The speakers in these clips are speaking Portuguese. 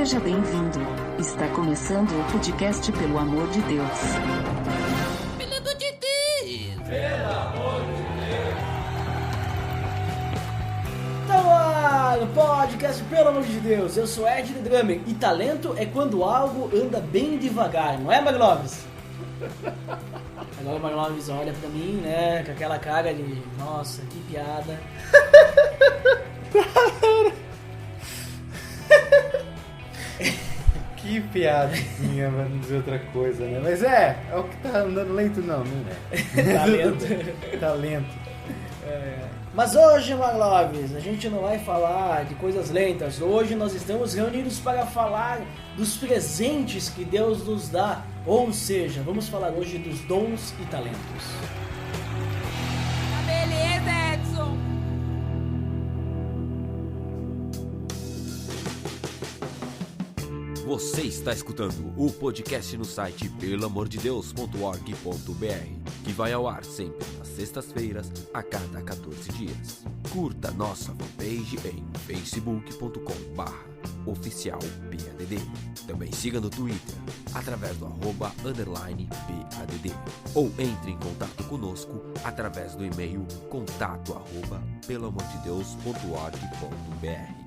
Seja bem-vindo. Está começando o podcast Pelo Amor de Deus. Pelo amor de Deus! Pelo amor de Deus! Tá lá no podcast Pelo Amor de Deus. Eu sou Ed Drummer e talento é quando algo anda bem devagar, não é, Magloves? Agora o Magloves olha pra mim, né, com aquela cara de nossa, que piada. Que piadinha, pra não dizer outra coisa, né? Mas é o que tá andando lento, não é. Talento. Talento. Mas hoje, Magloves, a gente não vai falar de coisas lentas. Hoje nós estamos reunidos para falar dos presentes que Deus nos dá. Ou seja, vamos falar hoje dos dons e talentos. Tá beleza, Edson! Você está escutando o podcast no site pelamordedeus.org.br, que vai ao ar sempre nas sextas-feiras, a cada 14 dias. Curta nossa fanpage em facebook.com/oficialpadd. Também siga no Twitter, através do @_PADD. Ou entre em contato conosco através do e-mail contato@pelamordedeus.org.br.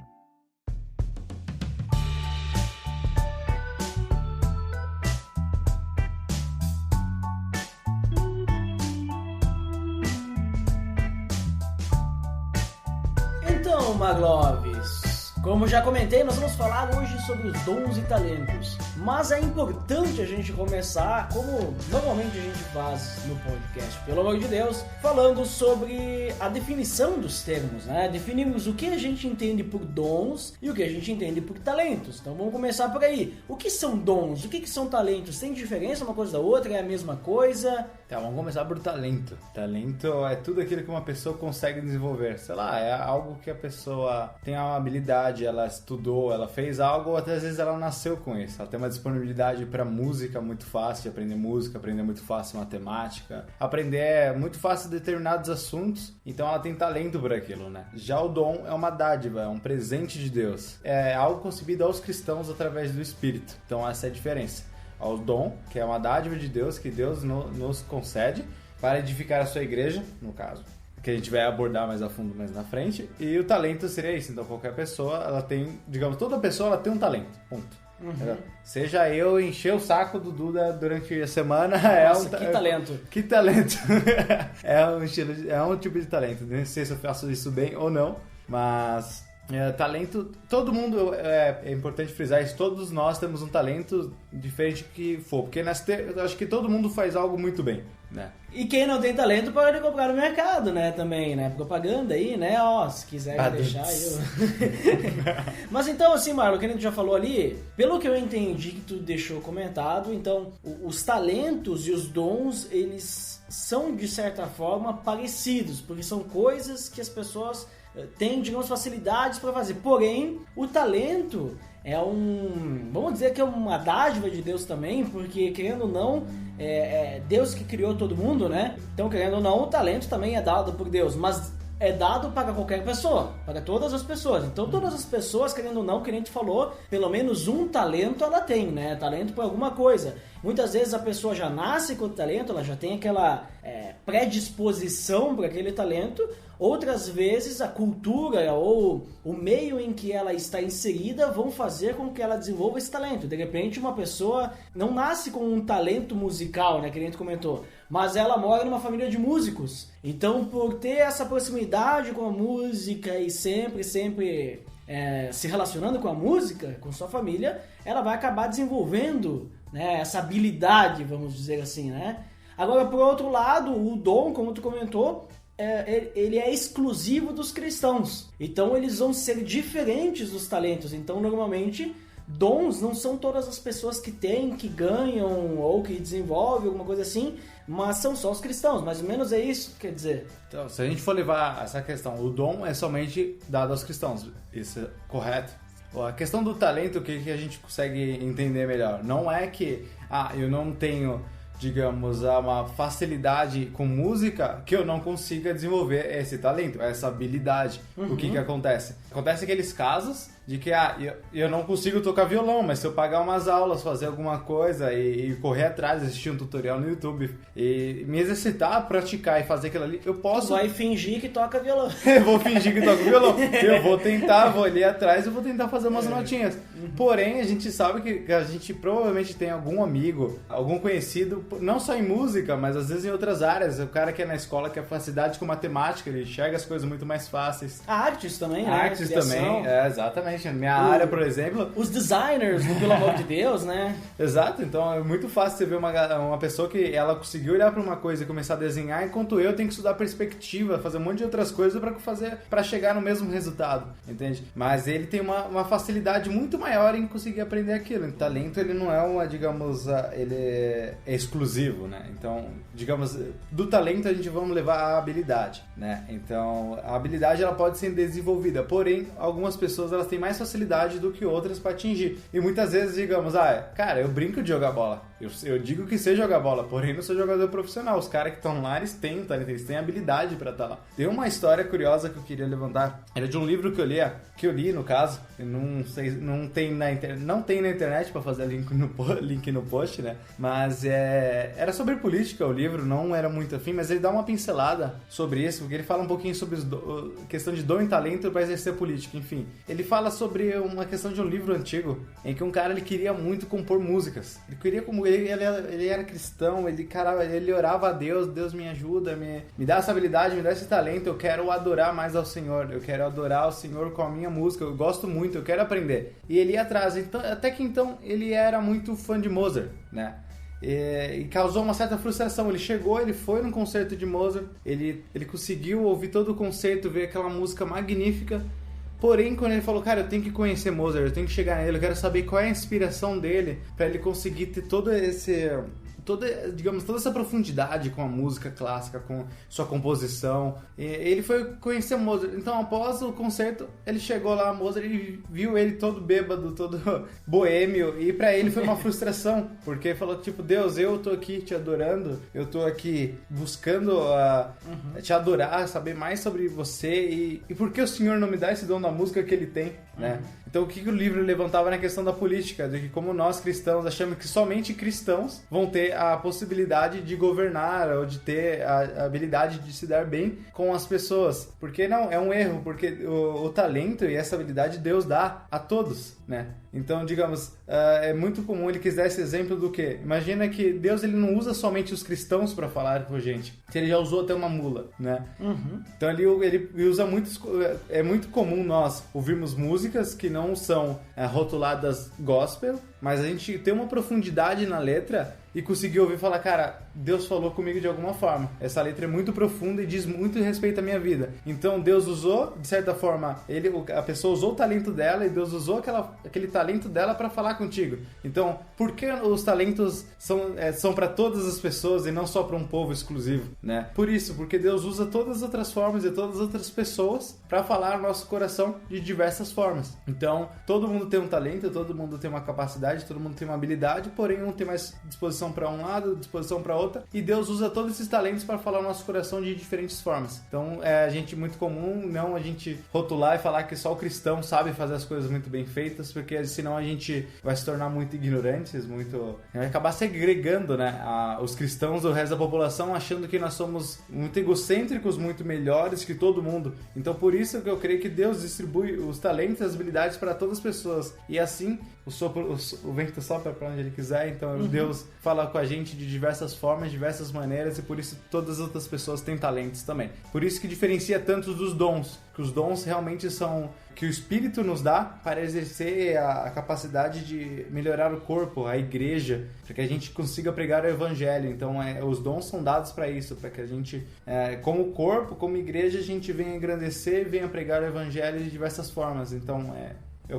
Então, Magloves, como já comentei, nós vamos falar hoje sobre os dons e talentos. Mas é importante a gente começar, como normalmente a gente faz no podcast, pelo amor de Deus, falando sobre a definição dos termos, né? Definimos o que a gente entende por dons e o que a gente entende por talentos. Então vamos começar por aí. O que são dons? O que são talentos? Tem diferença uma coisa da outra? É a mesma coisa? Tá, vamos começar por talento. Talento é tudo aquilo que uma pessoa consegue desenvolver. Sei lá, é algo que a pessoa tem uma habilidade, ela estudou, ela fez algo, ou até às vezes ela nasceu com isso. Ela tem uma disponibilidade para música muito fácil, aprender música, aprender muito fácil matemática, aprender muito fácil determinados assuntos, então ela tem talento por aquilo, né? Já o dom é uma dádiva, é um presente de Deus. É algo concebido aos cristãos através do Espírito. Então essa é a diferença. O dom, que é uma dádiva de Deus, que Deus nos concede para edificar a sua igreja, no caso, que a gente vai abordar mais a fundo mais na frente, e o talento seria isso. Então qualquer pessoa, ela tem, digamos, toda pessoa ela tem um talento, ponto. Uhum. Seja eu encher o saco do Duda durante a semana. Nossa, que talento. Que talento. É um tipo de talento. Não sei se eu faço isso bem ou não, mas talento, todo mundo, é importante frisar isso, todos nós temos um talento diferente que for, porque eu acho que todo mundo faz algo muito bem, né? E quem não tem talento pode comprar no mercado, né, também, né, propaganda aí, né, ó, se quiser deixar eu... Mas então, assim, Marlon, que a gente já falou ali, pelo que eu entendi que tu deixou comentado, então, os talentos e os dons, eles são, de certa forma, parecidos, porque são coisas que as pessoas têm, digamos, facilidades para fazer, porém, o talento é vamos dizer que é uma dádiva de Deus também, porque, querendo ou não, é Deus que criou todo mundo, né? Então, querendo ou não, o talento também é dado por Deus, mas é dado para qualquer pessoa, para todas as pessoas. Então, todas as pessoas, querendo ou não, que a gente falou, pelo menos um talento ela tem, né? Talento para alguma coisa. Muitas vezes a pessoa já nasce com o talento, ela já tem aquela predisposição para aquele talento. Outras vezes a cultura ou o meio em que ela está inserida vão fazer com que ela desenvolva esse talento. De repente uma pessoa não nasce com um talento musical, né, que a gente comentou, mas ela mora numa família de músicos. Então, por ter essa proximidade com a música e sempre se relacionando com a música, com sua família, ela vai acabar desenvolvendo, né, essa habilidade, vamos dizer assim, né? Agora, por outro lado, o dom, como tu comentou, ele é exclusivo dos cristãos. Então eles vão ser diferentes dos talentos. Então normalmente dons não são todas as pessoas que têm, que ganham ou que desenvolvem alguma coisa assim, mas são só os cristãos. Mais ou menos é isso que quer dizer. Então, se a gente for levar essa questão, o dom é somente dado aos cristãos. Isso é correto? A questão do talento, o que a gente consegue entender melhor? Não é que eu não tenho, digamos, uma facilidade com música que eu não consiga desenvolver esse talento, essa habilidade. Uhum. O que acontece? Acontece aqueles casos de que eu não consigo tocar violão, mas se eu pagar umas aulas, fazer alguma coisa e correr atrás, assistir um tutorial no YouTube e me exercitar, praticar e fazer aquilo ali, eu posso... Vai fingir que toca violão. Eu vou fingir que toco violão. Eu vou tentar, vou ali atrás e vou tentar fazer umas notinhas. Porém, a gente sabe que a gente provavelmente tem algum amigo, algum conhecido, não só em música, mas às vezes em outras áreas. O cara que é na escola, que é facilidade com matemática, ele enxerga as coisas muito mais fáceis. Artes também, né? Artes também, exatamente. Minha área, por exemplo... Os designers, pelo amor de Deus, né? Exato, então é muito fácil você ver uma pessoa que ela conseguiu olhar para uma coisa e começar a desenhar, enquanto eu tenho que estudar perspectiva, fazer um monte de outras coisas para chegar no mesmo resultado, entende? Mas ele tem uma facilidade muito maior em conseguir aprender aquilo. O talento, ele não é digamos, ele é exclusivo, né? Então, digamos, do talento a gente vamos levar a habilidade, né? Então, a habilidade ela pode ser desenvolvida, porém, algumas pessoas elas têm mais facilidade do que outras para atingir. E muitas vezes, digamos, cara, eu brinco de jogar bola. Eu digo que sei jogar bola, porém não sou jogador profissional. Os caras que estão lá, eles têm talento, eles têm habilidade para estar lá. Tem uma história curiosa que eu queria levantar. Era de um livro que eu li no caso. Eu não sei, não tem na internet para fazer link no post, né? Mas era sobre política o livro, não era muito afim, mas ele dá uma pincelada sobre isso, porque ele fala um pouquinho sobre questão de dom e talento para exercer política, enfim. Ele fala sobre uma questão de um livro antigo, em que um cara ele queria muito compor músicas. Ele era cristão, ele orava a Deus, Deus me ajuda, me dá essa habilidade, me dá esse talento, eu quero adorar mais ao Senhor, eu quero adorar ao Senhor com a minha música, eu gosto muito, eu quero aprender. E ele ia atrás, até que então ele era muito fã de Mozart, né? E causou uma certa frustração. Ele foi num concerto de Mozart, ele conseguiu ouvir todo o concerto, ver aquela música magnífica. Porém, quando ele falou, cara, eu tenho que conhecer Mozart, eu tenho que chegar nele, eu quero saber qual é a inspiração dele para ele conseguir ter toda essa profundidade com a música clássica, com sua composição. E ele foi conhecer Mozart. Então, após o concerto, ele chegou lá, Mozart, e viu ele todo bêbado, todo boêmio, e pra ele foi uma frustração, porque ele falou, tipo, Deus, eu tô aqui te adorando, eu tô aqui buscando te adorar, saber mais sobre você, e por que o Senhor não me dá esse dom da música que ele tem, né? Então, o que o livro levantava na questão da política, de que como nós cristãos achamos que somente cristãos vão ter a possibilidade de governar ou de ter a habilidade de se dar bem com as pessoas. Porque não, é um erro, porque o talento e essa habilidade Deus dá a todos, né? Então, digamos, é muito comum ele quiser esse exemplo do quê? Imagina que Deus ele não usa somente os cristãos para falar com a gente. Ele já usou até uma mula, né? Então ele usa muitos... É muito comum nós ouvirmos músicas que não são rotuladas gospel, mas a gente tem uma profundidade na letra e conseguir ouvir e falar, cara, Deus falou comigo de alguma forma. Essa letra é muito profunda e diz muito respeito à minha vida. Então Deus usou, de certa forma, a pessoa usou o talento dela e Deus usou aquele talento dela para falar contigo. Então, por que os talentos são para todas as pessoas e não só para um povo exclusivo, né? Por isso, porque Deus usa todas as outras formas e todas as outras pessoas para falar no nosso coração de diversas formas. Então, todo mundo tem um talento, todo mundo tem uma capacidade, todo mundo tem uma habilidade, porém um tem mais disposição para um lado, disposição para outra, e Deus usa todos esses talentos para falar no nosso coração de diferentes formas. Então é muito comum não a gente rotular e falar que só o cristão sabe fazer as coisas muito bem feitas, porque senão a gente vai se tornar muito ignorantes, vai acabar segregando, né, os cristãos do resto da população, achando que nós somos muito egocêntricos, muito melhores que todo mundo. Então por isso que eu creio que Deus distribui os talentos e as habilidades para todas as pessoas, e assim o vento sopra para onde ele quiser. Então Deus fala com a gente de diversas formas, diversas maneiras, e por isso todas as outras pessoas têm talentos também. Por isso que diferencia tanto dos dons, que os dons realmente são que o Espírito nos dá para exercer a capacidade de melhorar o corpo, a igreja, para que a gente consiga pregar o Evangelho. Então os dons são dados para isso, para que a gente, como corpo, como igreja, a gente venha engrandecer e venha pregar o Evangelho de diversas formas. Então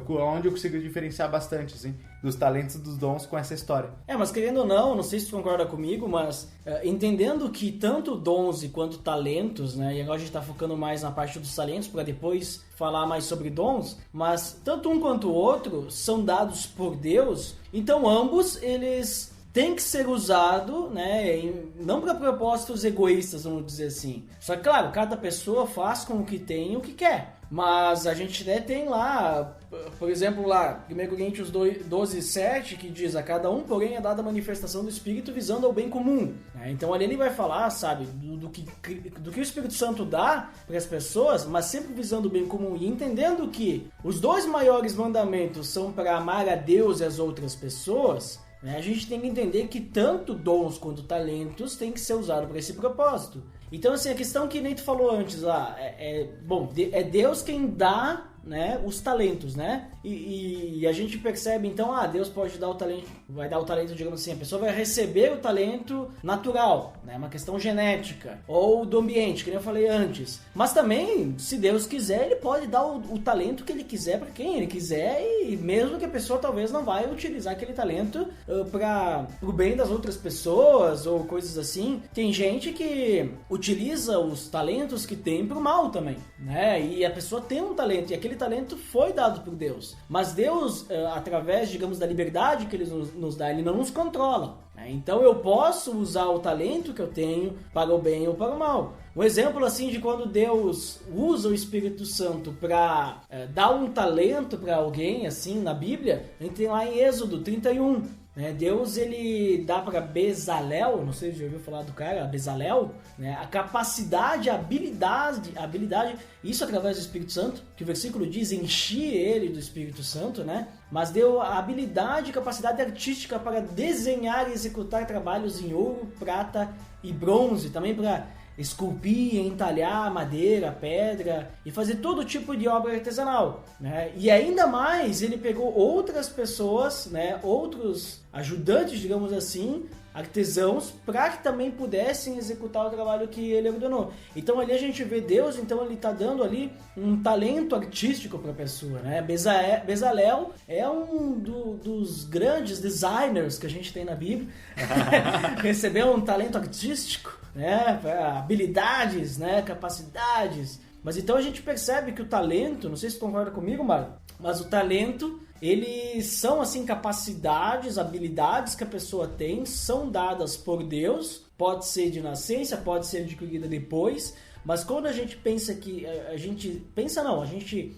onde eu consigo diferenciar bastante, assim, dos talentos e dos dons com essa história. Mas querendo ou não sei se tu concorda comigo, mas entendendo que tanto dons e quanto talentos, né, e agora a gente tá focando mais na parte dos talentos para depois falar mais sobre dons, mas tanto um quanto o outro são dados por Deus, então ambos eles tem que ser usado, né, não para propósitos egoístas, vamos dizer assim. Só que, claro, cada pessoa faz com o que tem o que quer. Mas a gente, né, tem lá, por exemplo, lá, 1 Coríntios 12:7, que diz: a cada um, porém, é dada a manifestação do Espírito visando ao bem comum. Então ali ele vai falar, sabe, do que o Espírito Santo dá para as pessoas, mas sempre visando o bem comum e entendendo que os 2 maiores mandamentos são para amar a Deus e as outras pessoas. A gente tem que entender que tanto dons quanto talentos têm que ser usados para esse propósito. Então, assim, a questão que nem tu falou antes lá, é Deus quem dá, né, os talentos, né? E a gente percebe, então, Deus pode dar o talento, vai dar o talento, digamos assim, a pessoa vai receber o talento natural, né? Uma questão genética, ou do ambiente, que nem eu falei antes. Mas também, se Deus quiser, ele pode dar o talento que ele quiser para quem ele quiser, e mesmo que a pessoa talvez não vai utilizar aquele talento para o bem das outras pessoas, ou coisas assim. Tem gente que utiliza os talentos que tem pro mal também, né? E a pessoa tem um talento, e aquele talento foi dado por Deus. Mas Deus, através, digamos, da liberdade que Ele nos dá, Ele não nos controla. Então eu posso usar o talento que eu tenho para o bem ou para o mal. Um exemplo assim de quando Deus usa o Espírito Santo para dar um talento para alguém, assim, na Bíblia, a gente tem lá em Êxodo 31. Deus, ele dá para Bezalel, não sei se já ouviu falar do cara, Bezalel, né, a capacidade, a habilidade, isso através do Espírito Santo, que o versículo diz, enchi ele do Espírito Santo, né, mas deu a habilidade e capacidade artística para desenhar e executar trabalhos em ouro, prata e bronze, também para esculpir, entalhar madeira, pedra e fazer todo tipo de obra artesanal, né? E ainda mais ele pegou outras pessoas, né, outros ajudantes, digamos assim, artesãos, para que também pudessem executar o trabalho que ele ordenou. Então ali a gente vê Deus, então ele está dando ali um talento artístico para a pessoa, né? Bezalel é um dos grandes designers que a gente tem na Bíblia. Recebeu um talento artístico, né? Habilidades, né? Capacidades. Mas então a gente percebe que o talento, não sei se tu concorda comigo, Mário, mas o talento, eles são assim capacidades, habilidades que a pessoa tem, são dadas por Deus, pode ser de nascença, pode ser adquirida depois, mas quando a gente pensa que a gente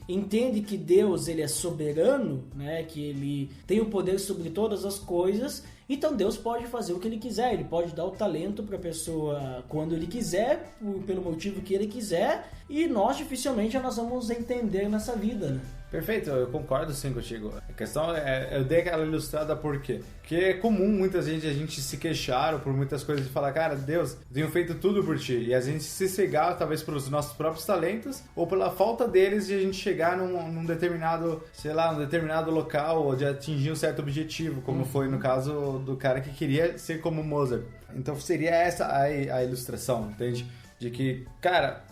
entende que Deus, ele é soberano, né, que ele tem o poder sobre todas as coisas, então Deus pode fazer o que ele quiser, ele pode dar o talento para a pessoa quando ele quiser, pelo motivo que ele quiser, e nós dificilmente nós vamos entender nessa vida, né? Perfeito, eu concordo sim contigo. A questão eu dei aquela ilustrada por quê? Porque é comum muita gente, a gente se queixar por muitas coisas e falar, cara, Deus, eu tenho feito tudo por ti. E a gente se cegar talvez pelos nossos próprios talentos ou pela falta deles de a gente chegar num determinado, sei lá, num determinado local ou de atingir um certo objetivo, como foi no caso do cara que queria ser como Mozart. Então seria essa a ilustração, entende? De que, cara,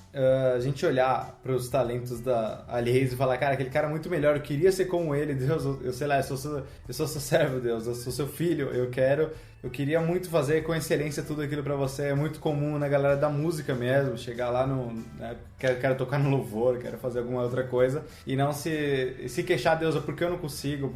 a gente olhar para os talentos alheios e falar, cara, aquele cara é muito melhor, eu queria ser como ele, Deus, eu sei lá, eu sou seu servo, Deus, eu sou seu filho, eu queria muito fazer com excelência tudo aquilo pra você. É muito comum na galera da música mesmo, chegar lá né, quero tocar no louvor, quero fazer alguma outra coisa e não se queixar, Deus, por que eu não consigo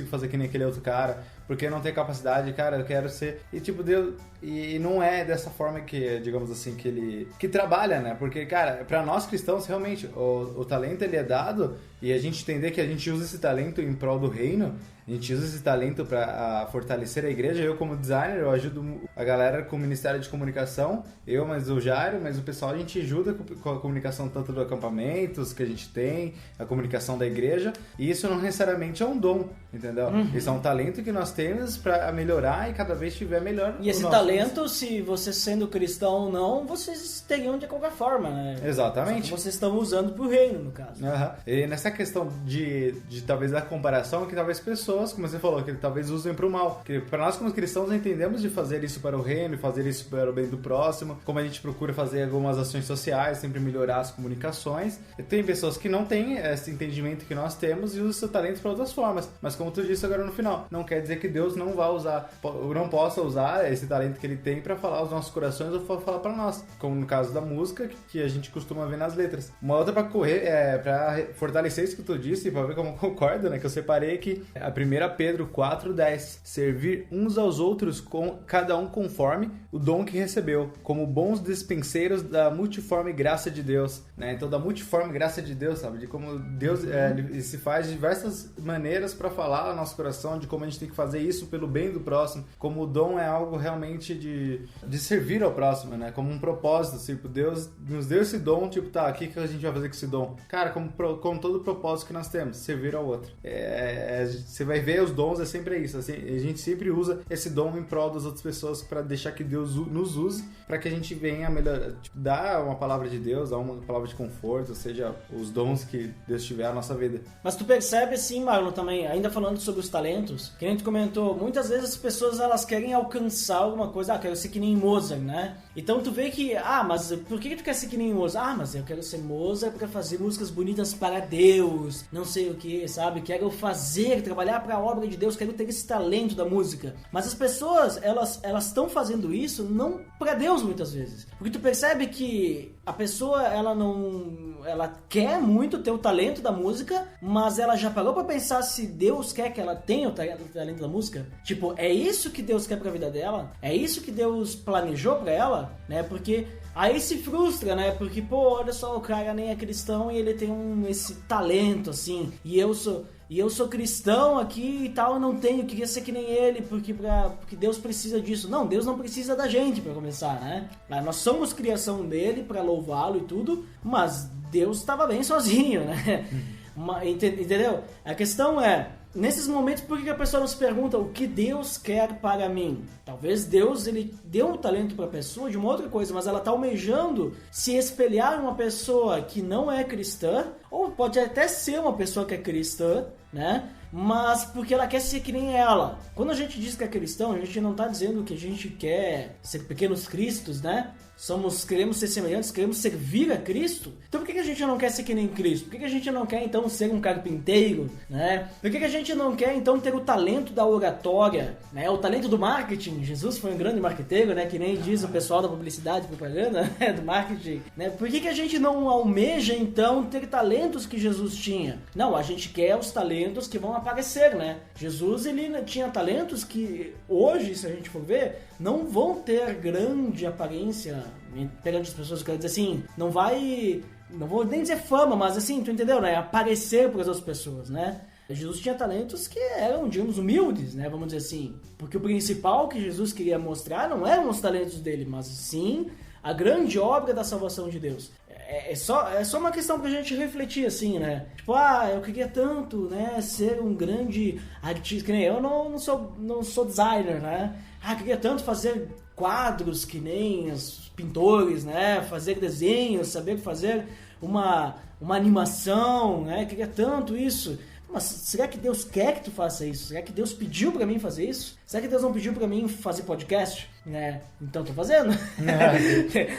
fazer que nem aquele outro cara, porque eu não tenho capacidade, cara, eu quero ser... E tipo, Deus... E não é dessa forma que, digamos assim, que trabalha, né? Porque, cara, pra nós cristãos, realmente, o talento, ele é dado e a gente entender que a gente usa esse talento em prol do reino, a gente usa esse talento para fortalecer a igreja. Eu, como designer, eu ajudo a galera com o Ministério de Comunicação, mas o Jairo, mas o pessoal, a gente ajuda com a comunicação tanto dos acampamentos que a gente tem, a comunicação da igreja, e isso não necessariamente é um dom, entendeu? Isso é um talento que nós temos para melhorar e cada vez estiver melhor. E esse talento, se você sendo cristão ou não, vocês teriam de qualquer forma, né? Exatamente. Só que vocês estão usando pro reino, no caso. E nessa questão de talvez a comparação, que talvez pessoas, como você falou, que talvez usem pro mal. Que para nós como cristãos entendemos de fazer isso para o reino, fazer isso para o bem do próximo, como a gente procura fazer algumas ações sociais, sempre melhorar as comunicações. E tem pessoas que não têm esse entendimento que nós temos e usam seu talento para outras formas. Mas como tu disse agora no final, não quer dizer que Deus não vá usar, ou não possa usar esse talento que ele tem para falar aos nossos corações ou para falar para nós. Como no caso da música, que a gente costuma ver nas letras. Uma outra para correr, para fortalecer isso que tu disse, pra ver como eu concordo, né? Que eu separei que a 1 Pedro 4:10, servir uns aos outros, com cada um conforme o dom que recebeu, como bons dispenseiros da multiforme graça de Deus, né? Então, da multiforme graça de Deus, sabe? De como Deus ele se faz de diversas maneiras para falar ao nosso coração, de como a gente tem que fazer isso pelo bem do próximo, como o dom é algo realmente de servir ao próximo, né? Como um propósito, tipo, Deus nos deu esse dom, tipo, tá, o que a gente vai fazer com esse dom? Cara, como todo propósito que nós temos, servir ao outro. Você vai ver, os dons é sempre isso, assim, a gente sempre usa esse dom em prol das outras pessoas para deixar que Deus nos use, para que a gente venha melhorar, tipo, dar uma palavra de Deus, dar uma palavra de conforto, ou seja, os dons que Deus tiver na nossa vida. Mas tu percebe assim, Marlon, também, ainda falando sobre os talentos, que a gente comentou, muitas vezes as pessoas elas querem alcançar alguma coisa, quero ser que nem Mozart, né? Então tu vê que, mas por que tu quer ser que nem Mozart? Mas eu quero ser Mozart para fazer músicas bonitas para Deus, não sei o que, sabe? Quero trabalhar para a obra de Deus, quero ter esse talento da música. Mas as pessoas, elas estão fazendo isso não para Deus muitas vezes. Porque tu percebe que a pessoa, ela quer muito ter o talento da música, mas ela já parou pra pensar se Deus quer que ela tenha o talento da música? Tipo, é isso que Deus quer pra vida dela? É isso que Deus planejou pra ela? Né? Porque aí se frustra, né? Porque, pô, olha só, o cara nem é cristão e ele tem esse talento, assim, e eu sou cristão aqui e tal, eu não tenho, queria ser que nem ele, porque Deus precisa disso. Não, Deus não precisa da gente pra começar, né? Nós somos criação dele pra louvá-lo e tudo, mas Deus estava bem sozinho, né? Entendeu? A questão é, nesses momentos, por que a pessoa não se pergunta o que Deus quer para mim? Talvez Deus ele deu um talento para a pessoa de uma outra coisa, mas ela está almejando se espelhar em uma pessoa que não é cristã, ou pode até ser uma pessoa que é cristã, né? Mas porque ela quer ser que nem ela. Quando a gente diz que é cristão, a gente não está dizendo que a gente quer ser pequenos cristos, né? Queremos ser semelhantes, queremos servir a Cristo. Então por que a gente não quer ser que nem Cristo? Por que a gente não quer então ser um carpinteiro, né? Por que a gente não quer então ter o talento da oratória, né? O talento do marketing. Jesus foi um grande marqueteiro, né? Que nem diz o pessoal da publicidade e propaganda, né? Do marketing, né? Por que a gente não almeja então ter talentos que Jesus tinha? Não, a gente quer os talentos que vão aparecer, né? Jesus ele tinha talentos que hoje, se a gente for ver, não vão ter grande aparência perante as pessoas. Quero dizer assim, não vou nem dizer fama, mas assim, tu entendeu, né? Aparecer para as outras pessoas, né? Jesus tinha talentos que eram, digamos, humildes, né? Vamos dizer assim. Porque o principal que Jesus queria mostrar não eram os talentos dele, mas sim a grande obra da salvação de Deus. É só uma questão pra gente refletir, assim, né? Tipo, eu queria tanto, né, ser um grande artista, que nem eu não sou designer, né? Queria tanto fazer quadros que nem os pintores, né? Fazer desenhos, saber fazer uma animação, né? Queria tanto isso. Mas será que Deus quer que tu faça isso? Será que Deus pediu pra mim fazer isso? Será que Deus não pediu pra mim fazer podcast? Né? Então tô fazendo.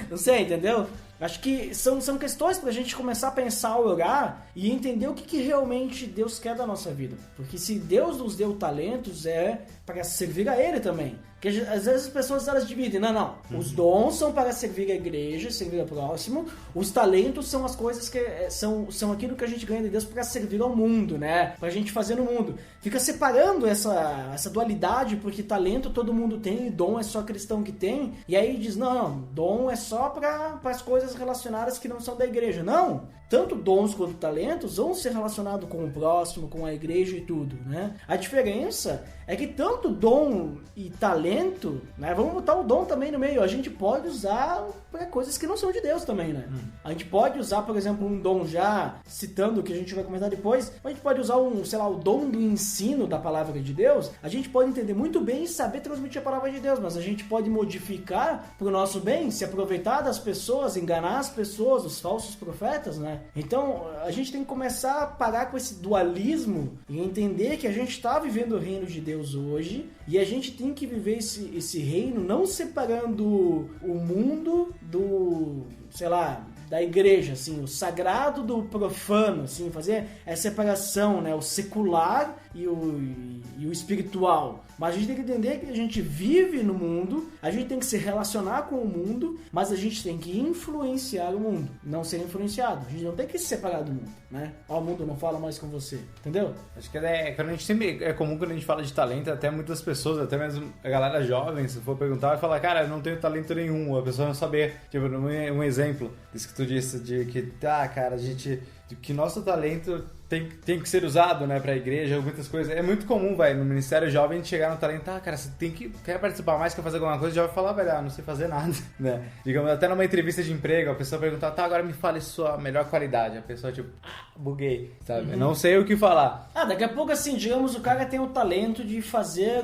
Não sei, entendeu? Acho que são questões pra gente começar a pensar, orar e entender o que realmente Deus quer da nossa vida. Porque se Deus nos deu talentos, é para servir a Ele também. Porque às vezes as pessoas elas dividem. Não. Os dons são para servir a igreja, servir ao próximo. Os talentos são as coisas que são aquilo que a gente ganha de Deus para servir ao mundo, né? Pra gente fazer no mundo. Fica separando essa dualidade, porque talento todo mundo tem e dom é só cristão que tem. E aí diz, não, dom é só para as coisas relacionadas que não são da igreja. Não! Tanto dons quanto talentos vão ser relacionados com o próximo, com a igreja e tudo, né? A diferença é que tanto dom e talento, né? Vamos botar o dom também no meio. A gente pode usar para coisas que não são de Deus também, né? A gente pode usar, por exemplo, um dom já, citando o que a gente vai comentar depois, a gente pode usar o dom do ensino da palavra de Deus. A gente pode entender muito bem e saber transmitir a palavra de Deus, mas a gente pode modificar pro nosso bem, se aproveitar das pessoas, enganar as pessoas, os falsos profetas, né? Então, a gente tem que começar a parar com esse dualismo e entender que a gente está vivendo o reino de Deus hoje e a gente tem que viver esse reino não separando o mundo da igreja, assim, o sagrado do profano, assim, fazer essa separação, né, o secular e e o espiritual. Mas a gente tem que entender que a gente vive no mundo, a gente tem que se relacionar com o mundo, mas a gente tem que influenciar o mundo, não ser influenciado. A gente não tem que se separar do mundo, né? O mundo não fala mais com você, entendeu? Acho que quando a gente sempre, é comum quando a gente fala de talento, até muitas pessoas, até mesmo a galera jovem, se for perguntar, vai falar, cara, eu não tenho talento nenhum, a pessoa não saber. Tipo, um exemplo, isso que tu disse, de que, cara, que nosso talento tem que ser usado, né, pra igreja, muitas coisas. É muito comum, velho, no Ministério Jovem, a gente chegar no talento, cara, você quer participar mais, quer fazer alguma coisa, já vai falar, velho, não sei fazer nada, né? Digamos, até numa entrevista de emprego, a pessoa perguntar, agora me fale sua melhor qualidade. A pessoa, tipo, buguei, sabe? Eu não sei o que falar. Daqui a pouco, assim, digamos, o cara tem o talento de fazer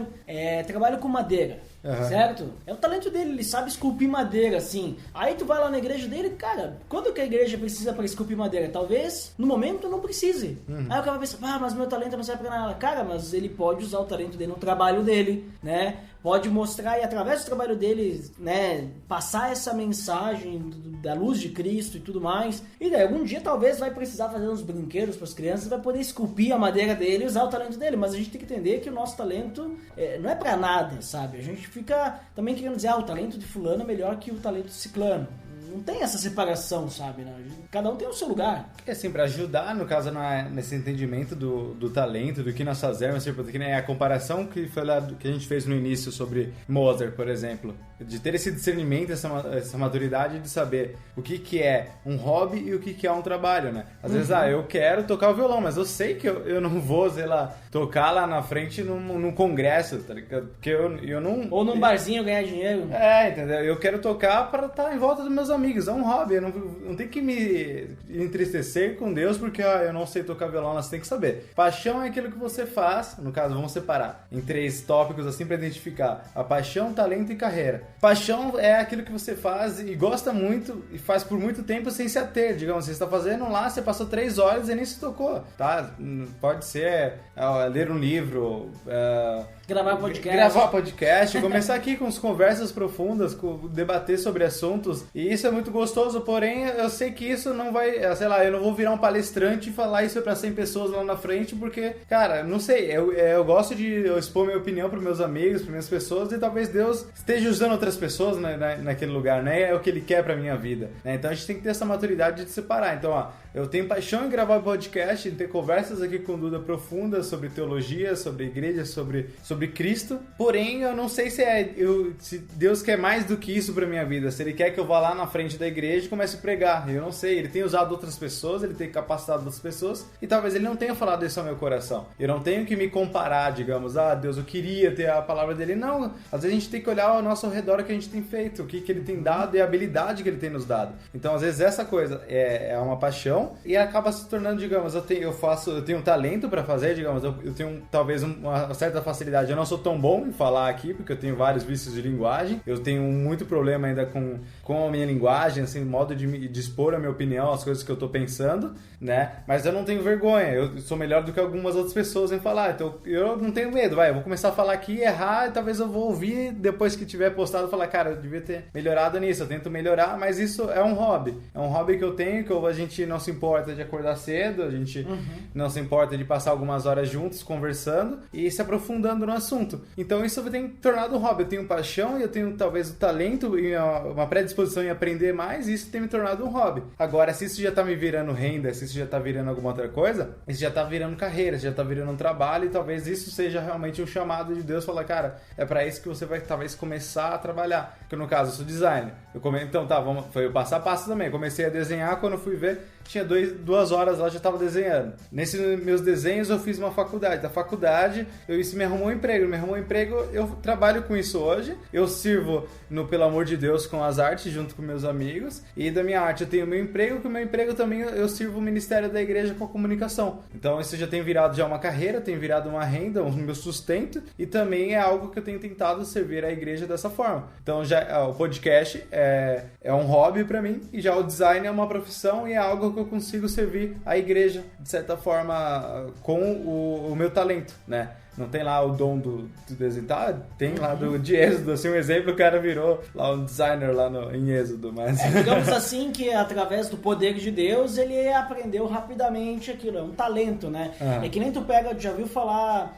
trabalho com madeira. Uhum. Certo? É o talento dele, ele sabe esculpir madeira, assim. Aí tu vai lá na igreja dele, cara, quando que a igreja precisa para esculpir madeira? Talvez, no momento, não precise. Uhum. Aí o cara vai pensar, mas meu talento não serve pra nada. Cara, mas ele pode usar o talento dele no trabalho dele, né? Pode mostrar e através do trabalho dele, né, passar essa mensagem da luz de Cristo e tudo mais. E daí algum dia talvez vai precisar fazer uns brinquedos para as crianças, vai poder esculpir a madeira dele e usar o talento dele. Mas a gente tem que entender que o nosso talento não é para nada, sabe? A gente fica também querendo dizer, o talento de fulano é melhor que o talento de ciclano. Não tem essa separação, sabe? Né? Cada um tem o seu lugar. É assim, pra ajudar, no caso, nesse entendimento do talento, do que nós fazemos, tipo, que nem a comparação que a gente fez no início sobre Mozart, por exemplo. De ter esse discernimento, essa maturidade de saber o que é um hobby e o que é um trabalho, né? Às vezes, eu quero tocar o violão, mas eu sei que eu não vou, sei lá, tocar lá na frente num congresso, tá ligado? Porque eu não... Ou num barzinho ganhar dinheiro. Entendeu? Eu quero tocar pra estar em volta dos meus amigos, é um hobby, eu não tenho que me entristecer com Deus porque eu não sei tocar violão, mas tem que saber. Paixão é aquilo que você faz, no caso, vamos separar em 3 tópicos assim pra identificar: a paixão, talento e carreira. Paixão é aquilo que você faz e gosta muito e faz por muito tempo sem se ater, digamos, você está fazendo lá, você passou 3 horas e nem se tocou, tá? Pode ser ler um livro, gravar podcast, começar aqui com as conversas profundas, debater sobre assuntos, e isso é muito gostoso, porém eu sei que isso não vai, sei lá, eu não vou virar um palestrante e falar isso pra 100 pessoas lá na frente, porque, cara, não sei, eu gosto de expor minha opinião pros meus amigos, pras minhas pessoas, e talvez Deus esteja usando outras pessoas naquele lugar, né? É o que Ele quer pra minha vida, né? Então a gente tem que ter essa maturidade de separar. Então, eu tenho paixão em gravar podcast, em ter conversas aqui com Duda profundas sobre teologia, sobre igreja, sobre Cristo, porém eu não sei se Deus quer mais do que isso pra minha vida, se Ele quer que eu vá lá na frente da igreja e comece a pregar, eu não sei, Ele tem usado outras pessoas, Ele tem capacitado outras pessoas, e talvez Ele não tenha falado isso ao meu coração, eu não tenho que me comparar, digamos, Deus, eu queria ter a palavra dele, não, às vezes a gente tem que olhar ao nosso redor o que a gente tem feito, o que Ele tem dado e a habilidade que Ele tem nos dado, então às vezes essa coisa é uma paixão, e acaba se tornando, digamos, eu tenho um talento pra fazer, digamos, eu tenho talvez uma certa facilidade, eu não sou tão bom em falar aqui, porque eu tenho vários vícios de linguagem, eu tenho muito problema ainda com a minha linguagem, assim, modo de expor a minha opinião, as coisas que eu tô pensando, né, mas eu não tenho vergonha, eu sou melhor do que algumas outras pessoas em falar, então eu não tenho medo, eu vou começar a falar aqui, errar, e talvez eu vou ouvir depois que tiver postado, falar, cara, eu devia ter melhorado nisso, eu tento melhorar, mas isso é um hobby que eu tenho, que a gente não se importa de acordar cedo, a gente não se importa de passar algumas horas juntos conversando e se aprofundando no assunto. Então isso tem tornado um hobby. Eu tenho paixão e eu tenho talvez o talento e uma predisposição em aprender mais, e isso tem me tornado um hobby. Agora, se isso já tá me virando renda, se isso já tá virando alguma outra coisa, isso já tá virando carreira, já tá virando um trabalho, e talvez isso seja realmente um chamado de Deus, falar, cara, é pra isso que você vai talvez começar a trabalhar. Porque no caso, eu sou designer. Então foi o passo a passo também. Comecei a desenhar, quando eu fui ver, tinha 2 horas lá, já estava desenhando. Nesses meus desenhos eu fiz uma faculdade. Da faculdade, isso me arrumou um emprego. Eu trabalho com isso hoje. Eu sirvo no Pelo Amor de Deus com as artes, junto com meus amigos. E da minha arte eu tenho meu emprego, que o meu emprego também eu sirvo o ministério da igreja com a comunicação. Então isso já tem virado uma carreira, tem virado uma renda, o meu sustento. E também é algo que eu tenho tentado servir a igreja dessa forma. Então o podcast é um hobby para mim, e já o design é uma profissão e é algo que eu consigo servir a igreja, de certa forma, com o meu talento, né? não tem lá o dom do desenho, tá? Tem lá de Êxodo, assim, um exemplo, o cara virou lá um designer lá em Êxodo, mas... digamos assim que através do poder de Deus, ele aprendeu rapidamente aquilo, é um talento, né? É que nem tu já viu falar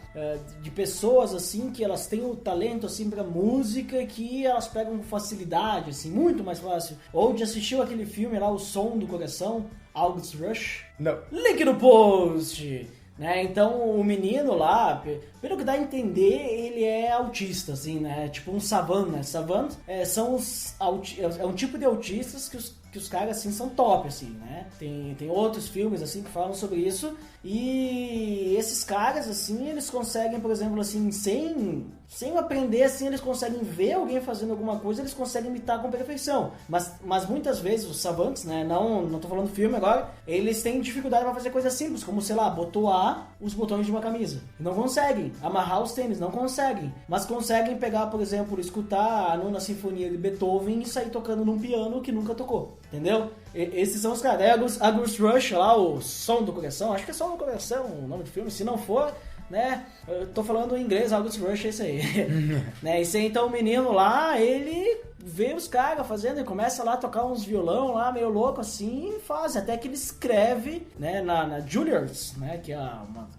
de pessoas, assim, que elas têm o talento, assim, pra música, que elas pegam com facilidade, assim, muito mais fácil. Ou já assistiu aquele filme lá, O Som do Coração, August Rush? Não. Link no post! Né? Então o menino lá, pelo que dá a entender, ele é autista, assim, né? Tipo um savant, né? Savant é um tipo de autistas que os caras, assim, são top, assim, né? Tem outros filmes, assim, que falam sobre isso. E esses caras, assim, eles conseguem, por exemplo, assim, sem aprender, assim, eles conseguem ver alguém fazendo alguma coisa, eles conseguem imitar com perfeição. Mas muitas vezes os savantes, né, não tô falando filme agora, eles têm dificuldade para fazer coisas simples, como, sei lá, botoar os botões de uma camisa. Não conseguem. Amarrar os tênis, não conseguem. Mas conseguem pegar, por exemplo, escutar a Nona Sinfonia de Beethoven e sair tocando num piano que nunca tocou. Entendeu? Esses são os caras. Aí August Rush lá, o Som do Coração, acho que é Som do Coração o nome do filme, se não for, né, eu tô falando em inglês, August Rush é isso aí. Né, isso aí, então o menino lá, ele vê os caras fazendo e começa lá a tocar uns violão lá, meio louco assim, e faz, até que ele escreve, né, na Juilliard, né, que é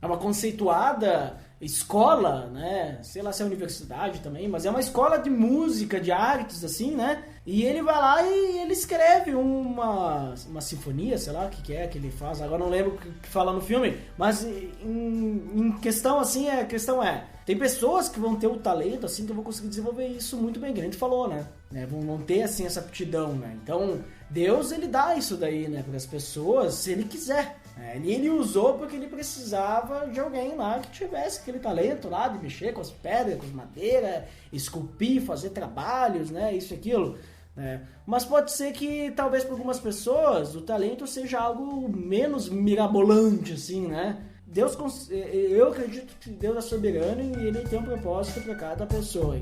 uma conceituada escola, né, sei lá se é universidade também, mas é uma escola de música, de artes, assim, né, e ele vai lá e ele escreve uma sinfonia, sei lá o que é que ele faz, agora não lembro o que fala no filme, mas em questão, assim, a questão é, tem pessoas que vão ter o talento, assim, que vão conseguir desenvolver isso muito bem, que a gente falou, né, vão ter, assim, essa aptidão, né, então Deus, ele dá isso daí, né, para as pessoas, se ele quiser. Ele usou porque ele precisava de alguém lá que tivesse aquele talento lá de mexer com as pedras, com as madeiras, esculpir, fazer trabalhos, né, isso e aquilo. Né? Mas pode ser que talvez para algumas pessoas o talento seja algo menos mirabolante, assim, né? Eu acredito que Deus é soberano e ele tem um propósito para cada pessoa.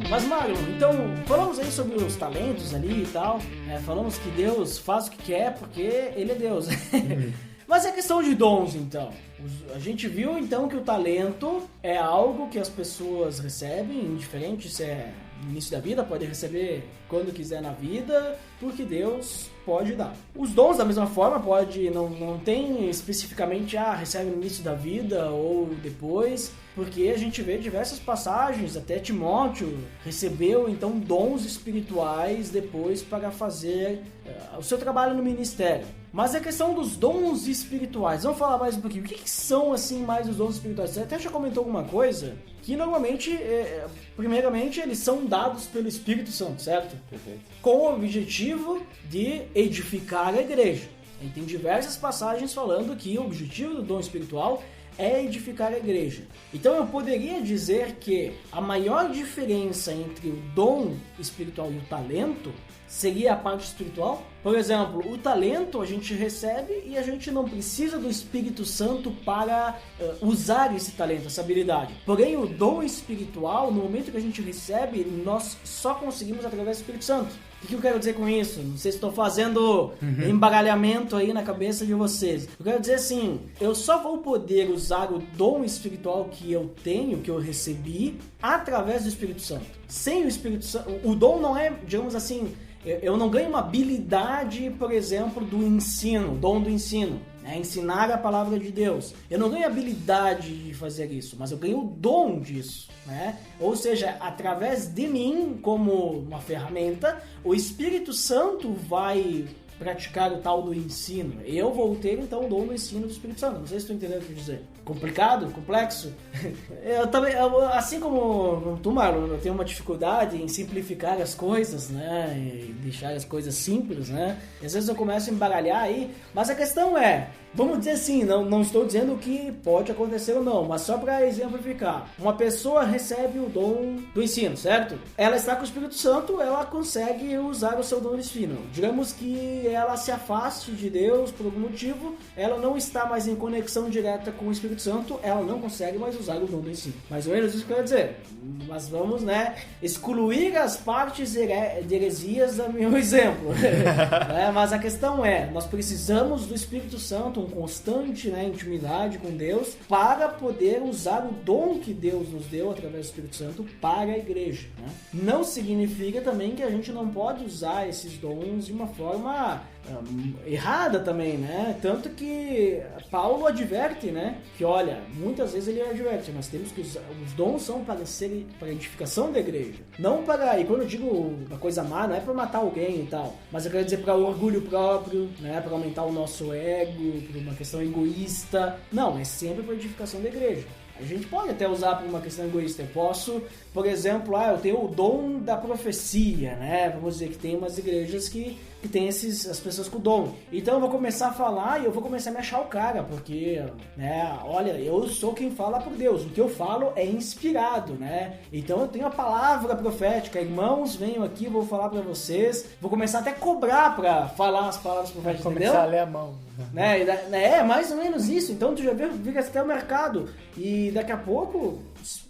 Mas Marlon, então falamos aí sobre os talentos ali e tal, falamos que Deus faz o que quer porque Ele é Deus. Mas é questão de dons, então. A gente viu então que o talento é algo que as pessoas recebem, indiferente se é no início da vida, pode receber quando quiser na vida, porque Deus pode dar. Os dons, da mesma forma, não tem especificamente, recebe no início da vida ou depois, porque a gente vê diversas passagens, até Timóteo recebeu então dons espirituais depois para fazer o seu trabalho no ministério. Mas a questão dos dons espirituais, vamos falar mais um pouquinho. O que são, assim, mais os dons espirituais? Você até já comentou alguma coisa que normalmente, primeiramente, eles são dados pelo Espírito Santo, certo? Perfeito. Com o objetivo de edificar a igreja. E tem diversas passagens falando que o objetivo do dom espiritual é edificar a igreja. Então eu poderia dizer que a maior diferença entre o dom espiritual e o talento seria a parte espiritual. Por exemplo, o talento a gente recebe e a gente não precisa do Espírito Santo para usar esse talento, essa habilidade. Porém, o dom espiritual, no momento que a gente recebe, nós só conseguimos através do Espírito Santo. O que eu quero dizer com isso? Não sei se estou fazendo embaralhamento aí na cabeça de vocês. Eu quero dizer assim, eu só vou poder usar o dom espiritual que eu tenho, que eu recebi, através do Espírito Santo. Sem o Espírito Santo, o dom não é, digamos assim, eu não ganho uma habilidade, por exemplo, do ensino, dom do ensino, ensinar a palavra de Deus. Eu não ganho habilidade de fazer isso, mas eu ganho o dom disso, né? Ou seja, através de mim, como uma ferramenta, o Espírito Santo vai praticar o tal do ensino. Eu vou ter, então, o dom do ensino do Espírito Santo. Não sei se estou entendendo o que eu dizer. Complicado? Complexo? Eu também, assim como tu, Marlon, eu tenho uma dificuldade em simplificar as coisas, né? E deixar as coisas simples, né? E às vezes eu começo a embaralhar aí, mas a questão é, vamos dizer assim, não estou dizendo que pode acontecer ou não, mas só para exemplificar. Uma pessoa recebe o dom do ensino, certo? Ela está com o Espírito Santo, ela consegue usar o seu dom do ensino. Digamos que que ela se afaste de Deus por algum motivo, ela não está mais em conexão direta com o Espírito Santo, ela não consegue mais usar o dom do ensino. Mais ou menos isso que eu quero dizer. Mas vamos, né, excluir as partes de heresias do meu exemplo. Mas a questão é, nós precisamos do Espírito Santo, um constante, né, intimidade com Deus, para poder usar o dom que Deus nos deu através do Espírito Santo para a igreja. Né? Não significa também que a gente não pode usar esses dons de uma forma errada também, né? Tanto que Paulo adverte, né? Que olha, muitas vezes ele adverte, nós temos que usar, os dons são para a edificação da igreja, não para, e quando eu digo uma coisa má, não é para matar alguém e tal, mas eu quero dizer para o orgulho próprio, né? Para aumentar o nosso ego, por uma questão egoísta, não, é sempre para a edificação da igreja. A gente pode até usar por uma questão egoísta. Eu posso, por exemplo, eu tenho o dom da profecia, né? Vamos dizer que tem umas igrejas que tem as pessoas com dom. Então eu vou começar a falar e eu vou começar a me achar o cara, porque, né, olha, eu sou quem fala por Deus. O que eu falo é inspirado, né? Então eu tenho a palavra profética. Irmãos, venham aqui, eu vou falar pra vocês. Vou começar até a cobrar pra falar as palavras proféticas, entendeu? Começar a ler a mão. Né? É mais ou menos isso. Então tu já vira até o mercado e daqui a pouco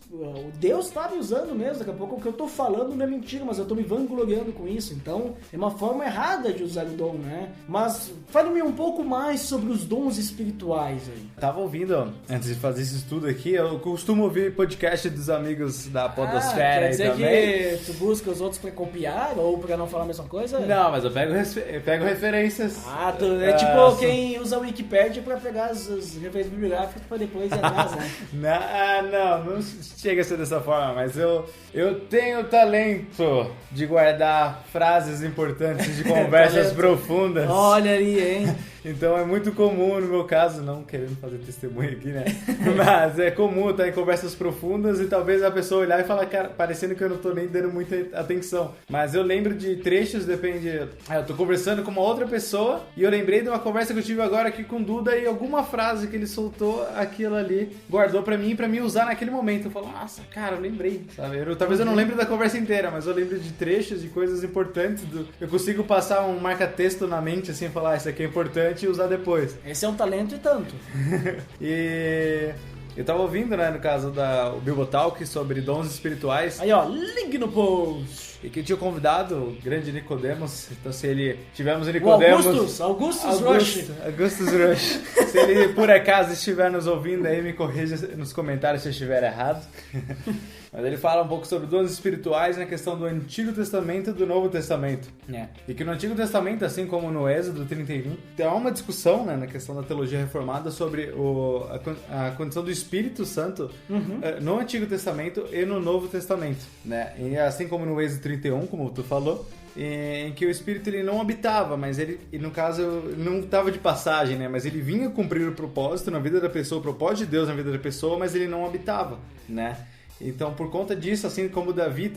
o Deus está me usando mesmo. Daqui a pouco o que eu tô falando não é mentira, mas eu tô me vangloriando com isso. Então é uma forma errada de usar o dom, né? Mas fale-me um pouco mais sobre os dons espirituais aí. Tava ouvindo, antes de fazer esse estudo aqui, eu costumo ouvir podcast dos amigos da podosfera. Quer dizer aí também. que tu busca os outros pra copiar ou pra não falar a mesma coisa? Não, mas eu pego referências. É tipo quem usa a Wikipedia pra pegar as referências bibliográficas pra depois ir atrás, né? Não chega a ser dessa forma, mas eu tenho talento de guardar frases importantes de conversas profundas. Olha ali, hein? Então é muito comum, no meu caso, não querendo fazer testemunho aqui, né? Mas é comum estar em conversas profundas e talvez a pessoa olhar e falar, cara, parecendo que eu não tô nem dando muita atenção. Mas eu lembro de trechos, depende... eu tô conversando com uma outra pessoa e eu lembrei de uma conversa que eu tive agora aqui com o Duda e alguma frase que ele soltou, aquilo ali, guardou pra mim usar naquele momento. Eu falo, nossa, cara, eu lembrei, sabe? Talvez eu não lembre da conversa inteira, mas eu lembro de trechos, de coisas importantes. Eu consigo passar um marca-texto na mente, assim, falar, isso aqui é importante e usar depois. Esse é um talento e tanto. E eu tava ouvindo, né, no caso do Bibotalk, sobre dons espirituais. Aí, ó, link no post. E que tinha convidado o grande Nicodemos. Então, se ele... Tivemos o Nicodemos... Augustus Rush. Se ele, por acaso, estiver nos ouvindo aí, me corrija nos comentários se eu estiver errado. Mas ele fala um pouco sobre dons espirituais na questão do Antigo Testamento e do Novo Testamento. E que no Antigo Testamento, assim como no Êxodo 31, tem uma discussão, né, na questão da teologia reformada sobre a condição do Espírito Santo no Antigo Testamento e no Novo Testamento. Né? E assim como no Êxodo 31, como tu falou, em que o Espírito ele não habitava, mas ele, no caso, não estava de passagem, né? Mas ele vinha cumprir o propósito na vida da pessoa, o propósito de Deus na vida da pessoa, mas ele não habitava, né? Então, por conta disso, assim como Davi,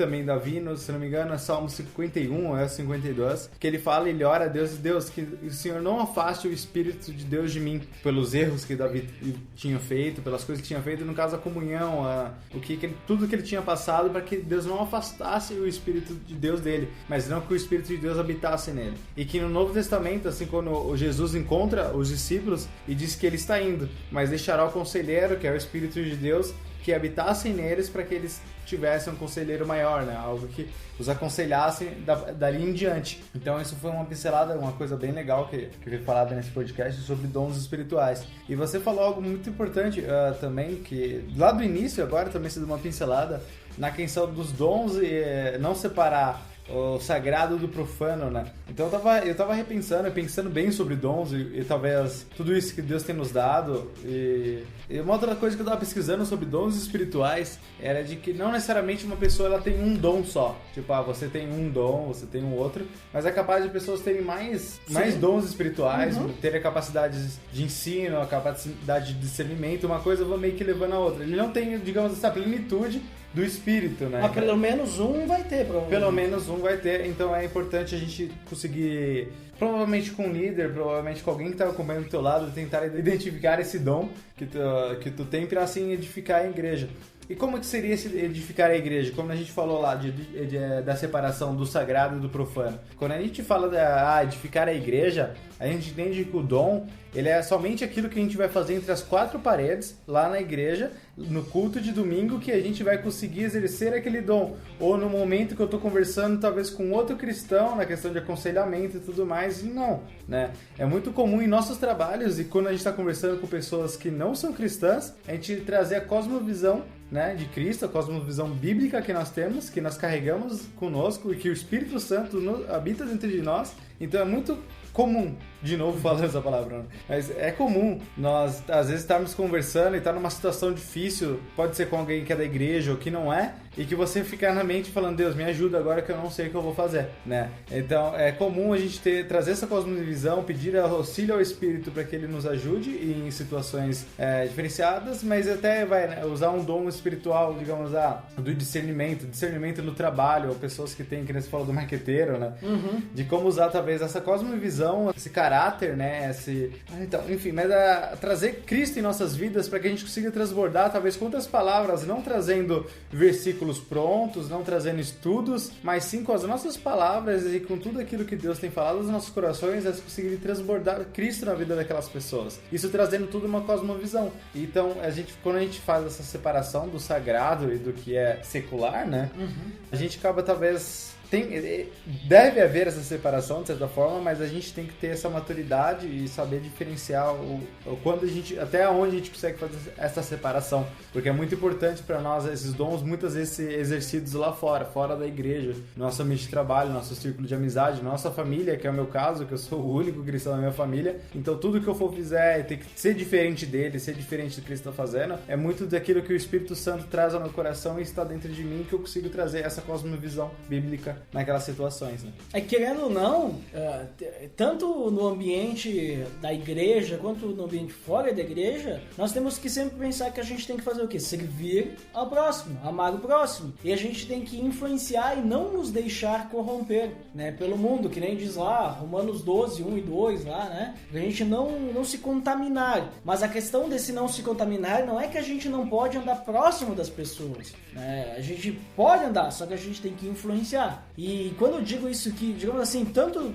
se não me engano, é Salmo 51 ou é 52, que ele fala, ele ora a Deus, Deus, que o Senhor não afaste o Espírito de Deus de mim, pelos erros que Davi tinha feito, pelas coisas que tinha feito, no caso a comunhão, tudo que ele tinha passado, para que Deus não afastasse o Espírito de Deus dele, mas não que o Espírito de Deus habitasse nele. E que no Novo Testamento, assim, quando Jesus encontra os discípulos e diz que ele está indo, mas deixará o conselheiro, que é o Espírito de Deus, que habitassem neles para que eles tivessem um conselheiro maior, né? Algo que os aconselhasse dali em diante. Então isso foi uma pincelada, uma coisa bem legal que foi falada nesse podcast sobre dons espirituais. E você falou algo muito importante também, que lá do início agora também se deu uma pincelada na questão dos dons e não separar o sagrado do profano, né? Então eu tava pensando bem sobre dons e talvez tudo isso que Deus tem nos dado. E uma outra coisa que eu tava pesquisando sobre dons espirituais era de que não necessariamente uma pessoa ela tem um dom só. Tipo, você tem um dom, você tem um outro, mas é capaz de pessoas terem mais dons espirituais, terem a capacidade de ensino, a capacidade de discernimento, uma coisa vai meio que levando a outra. Ele não tem, digamos, essa plenitude do espírito, né? Mas pelo menos um vai ter, provavelmente. Pelo menos um vai ter, então é importante a gente conseguir, provavelmente com um líder, provavelmente com alguém que está acompanhando do teu lado, tentar identificar esse dom que tu tem para assim edificar a igreja. E como que seria esse edificar a igreja? Como a gente falou lá da separação do sagrado e do profano. Quando a gente fala de edificar a igreja, a gente entende que o dom, ele é somente aquilo que a gente vai fazer entre as quatro paredes, lá na igreja, no culto de domingo, que a gente vai conseguir exercer aquele dom. Ou no momento que eu estou conversando, talvez com outro cristão, na questão de aconselhamento e tudo mais, não, né? É muito comum em nossos trabalhos, e quando a gente está conversando com pessoas que não são cristãs, a gente trazer a cosmovisão, né, de Cristo, a cosmovisão bíblica que nós temos, que nós carregamos conosco e que o Espírito Santo habita dentro de nós. Então é muito comum, de novo falando essa palavra, mas é comum nós às vezes estarmos conversando e estar numa situação difícil, pode ser com alguém que é da igreja ou que não é, e que você ficar na mente falando, Deus, me ajuda agora que eu não sei o que eu vou fazer, né? Então é comum a gente trazer essa cosmovisão, pedir auxílio ao Espírito para que ele nos ajude em situações diferenciadas, mas até vai usar um dom espiritual, digamos, do discernimento no trabalho, ou pessoas que têm, que nem você falou do marqueteiro, né? De como usar talvez essa cosmovisão, esse caráter, né? Então, enfim, mas trazer Cristo em nossas vidas para que a gente consiga transbordar, talvez com outras palavras, não trazendo versículos prontos, não trazendo estudos, mas sim com as nossas palavras e com tudo aquilo que Deus tem falado nos nossos corações, é conseguir transbordar Cristo na vida daquelas pessoas. Isso trazendo tudo uma cosmovisão. Então, quando a gente faz essa separação do sagrado e do que é secular, né? A gente acaba talvez... Deve haver essa separação de certa forma, mas a gente tem que ter essa maturidade e saber diferenciar até onde a gente consegue fazer essa separação, porque é muito importante para nós esses dons muitas vezes exercidos lá fora da igreja, no nosso ambiente de trabalho, no nosso círculo de amizade, na nossa família, que é o meu caso, que eu sou o único cristão da minha família. Então tudo que eu for fizer tem que ser diferente dele, ser diferente do que ele está fazendo. É muito daquilo que o Espírito Santo traz ao meu coração e está dentro de mim que eu consigo trazer essa cosmovisão bíblica naquelas situações, né? Querendo ou não, tanto no ambiente da igreja quanto no ambiente fora da igreja, nós temos que sempre pensar que a gente tem que fazer o quê? Servir ao próximo, amar o próximo. E a gente tem que influenciar e não nos deixar corromper, né, pelo mundo, que nem diz lá, Romanos 12, 1 e 2 lá, né? A gente não se contaminar. Mas a questão desse não se contaminar não é que a gente não pode andar próximo das pessoas, né? A gente pode andar, só que a gente tem que influenciar. E quando eu digo isso que, digamos assim, tanto,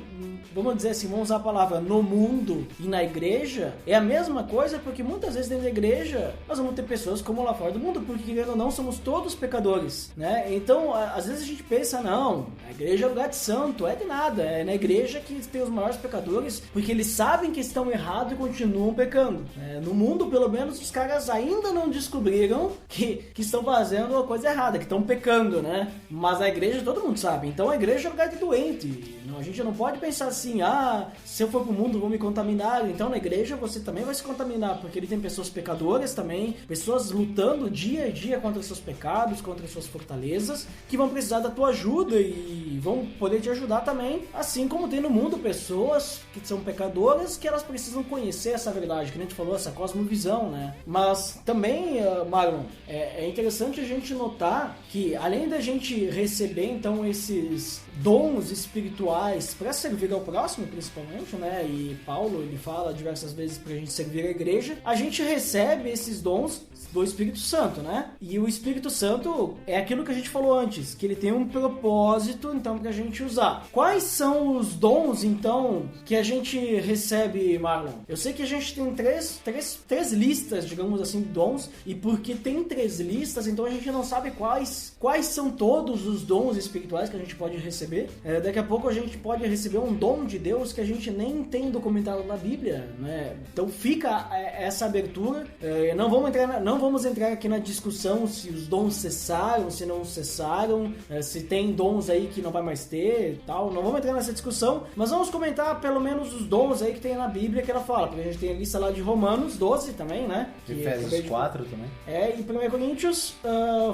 vamos dizer assim, vamos usar a palavra no mundo e na igreja, é a mesma coisa, porque muitas vezes dentro da igreja nós vamos ter pessoas como lá fora do mundo, porque querendo ou não, somos todos pecadores, né? Então, às vezes a gente pensa, não, a igreja é lugar de santo, é de nada, é na igreja que tem os maiores pecadores, porque eles sabem que estão errados e continuam pecando. No mundo, pelo menos, os caras ainda não descobriram que estão fazendo uma coisa errada, que estão pecando, né? Mas a igreja todo mundo sabe, então a igreja é lugar de doente. A gente não pode pensar assim, se eu for pro mundo vou me contaminar, então na igreja você também vai se contaminar, porque ele tem pessoas pecadoras também, pessoas lutando dia a dia contra seus pecados, contra suas fortalezas, que vão precisar da tua ajuda e vão poder te ajudar também, assim como tem no mundo pessoas que são pecadoras, que elas precisam conhecer essa verdade, que a gente falou, essa cosmovisão, né? Mas também, Marlon, é interessante a gente notar que além da gente receber então esses dons espirituais para servir ao próximo, principalmente, né? E Paulo, ele fala diversas vezes pra gente servir a igreja. A gente recebe esses dons do Espírito Santo, né? E o Espírito Santo é aquilo que a gente falou antes, que ele tem um propósito, então, pra gente usar. Quais são os dons, então, que a gente recebe, Marlon? Eu sei que a gente tem três listas, digamos assim, de dons, e porque tem 3 listas, então a gente não sabe quais são todos os dons espirituais que a gente pode receber. Daqui a pouco a gente pode receber um dom de Deus que a gente nem tem documentado na Bíblia, né? Então fica essa abertura. Não vamos entrar aqui na discussão se os dons cessaram, se não cessaram, se tem dons aí que não vai mais ter e tal. Não vamos entrar nessa discussão, mas vamos comentar pelo menos os dons aí que tem na Bíblia que ela fala, porque a gente tem a lista lá de Romanos 12 também, né? Efésios 4 também. E 1 Coríntios,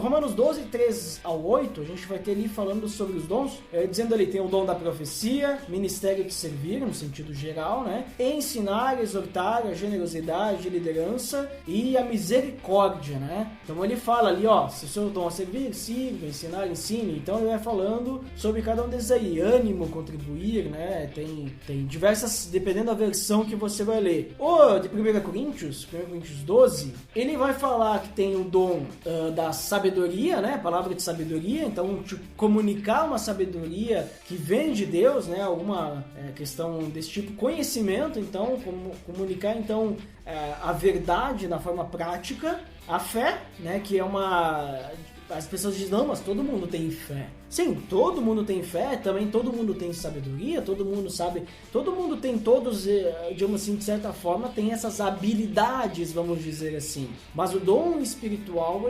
Romanos 12, 3 ao 8, a gente vai ter ali falando sobre os dons, dizendo ali, tem o dom da profecia, ministério de serviço, servir, no sentido geral, né? Ensinar, exortar, a generosidade, a liderança e a misericórdia, né? Então ele fala ali, ó, se o seu dom é servir, sirva, ensinar, ensine. Então ele vai falando sobre cada um desses aí, ânimo, contribuir, né? Tem diversas, dependendo da versão que você vai ler. O de 1 Coríntios 12, ele vai falar que tem o dom da sabedoria, né? Palavra de sabedoria, então comunicar uma sabedoria que vem de Deus, né? Alguma questão desse tipo, conhecimento, então, comunicar então a verdade na forma prática, a fé, né? Que é as pessoas dizem, não, mas todo mundo tem fé. Sim, todo mundo tem fé, também todo mundo tem sabedoria, todo mundo sabe, todo mundo tem todos, digamos assim, de certa forma, tem essas habilidades, vamos dizer assim. Mas o dom espiritual,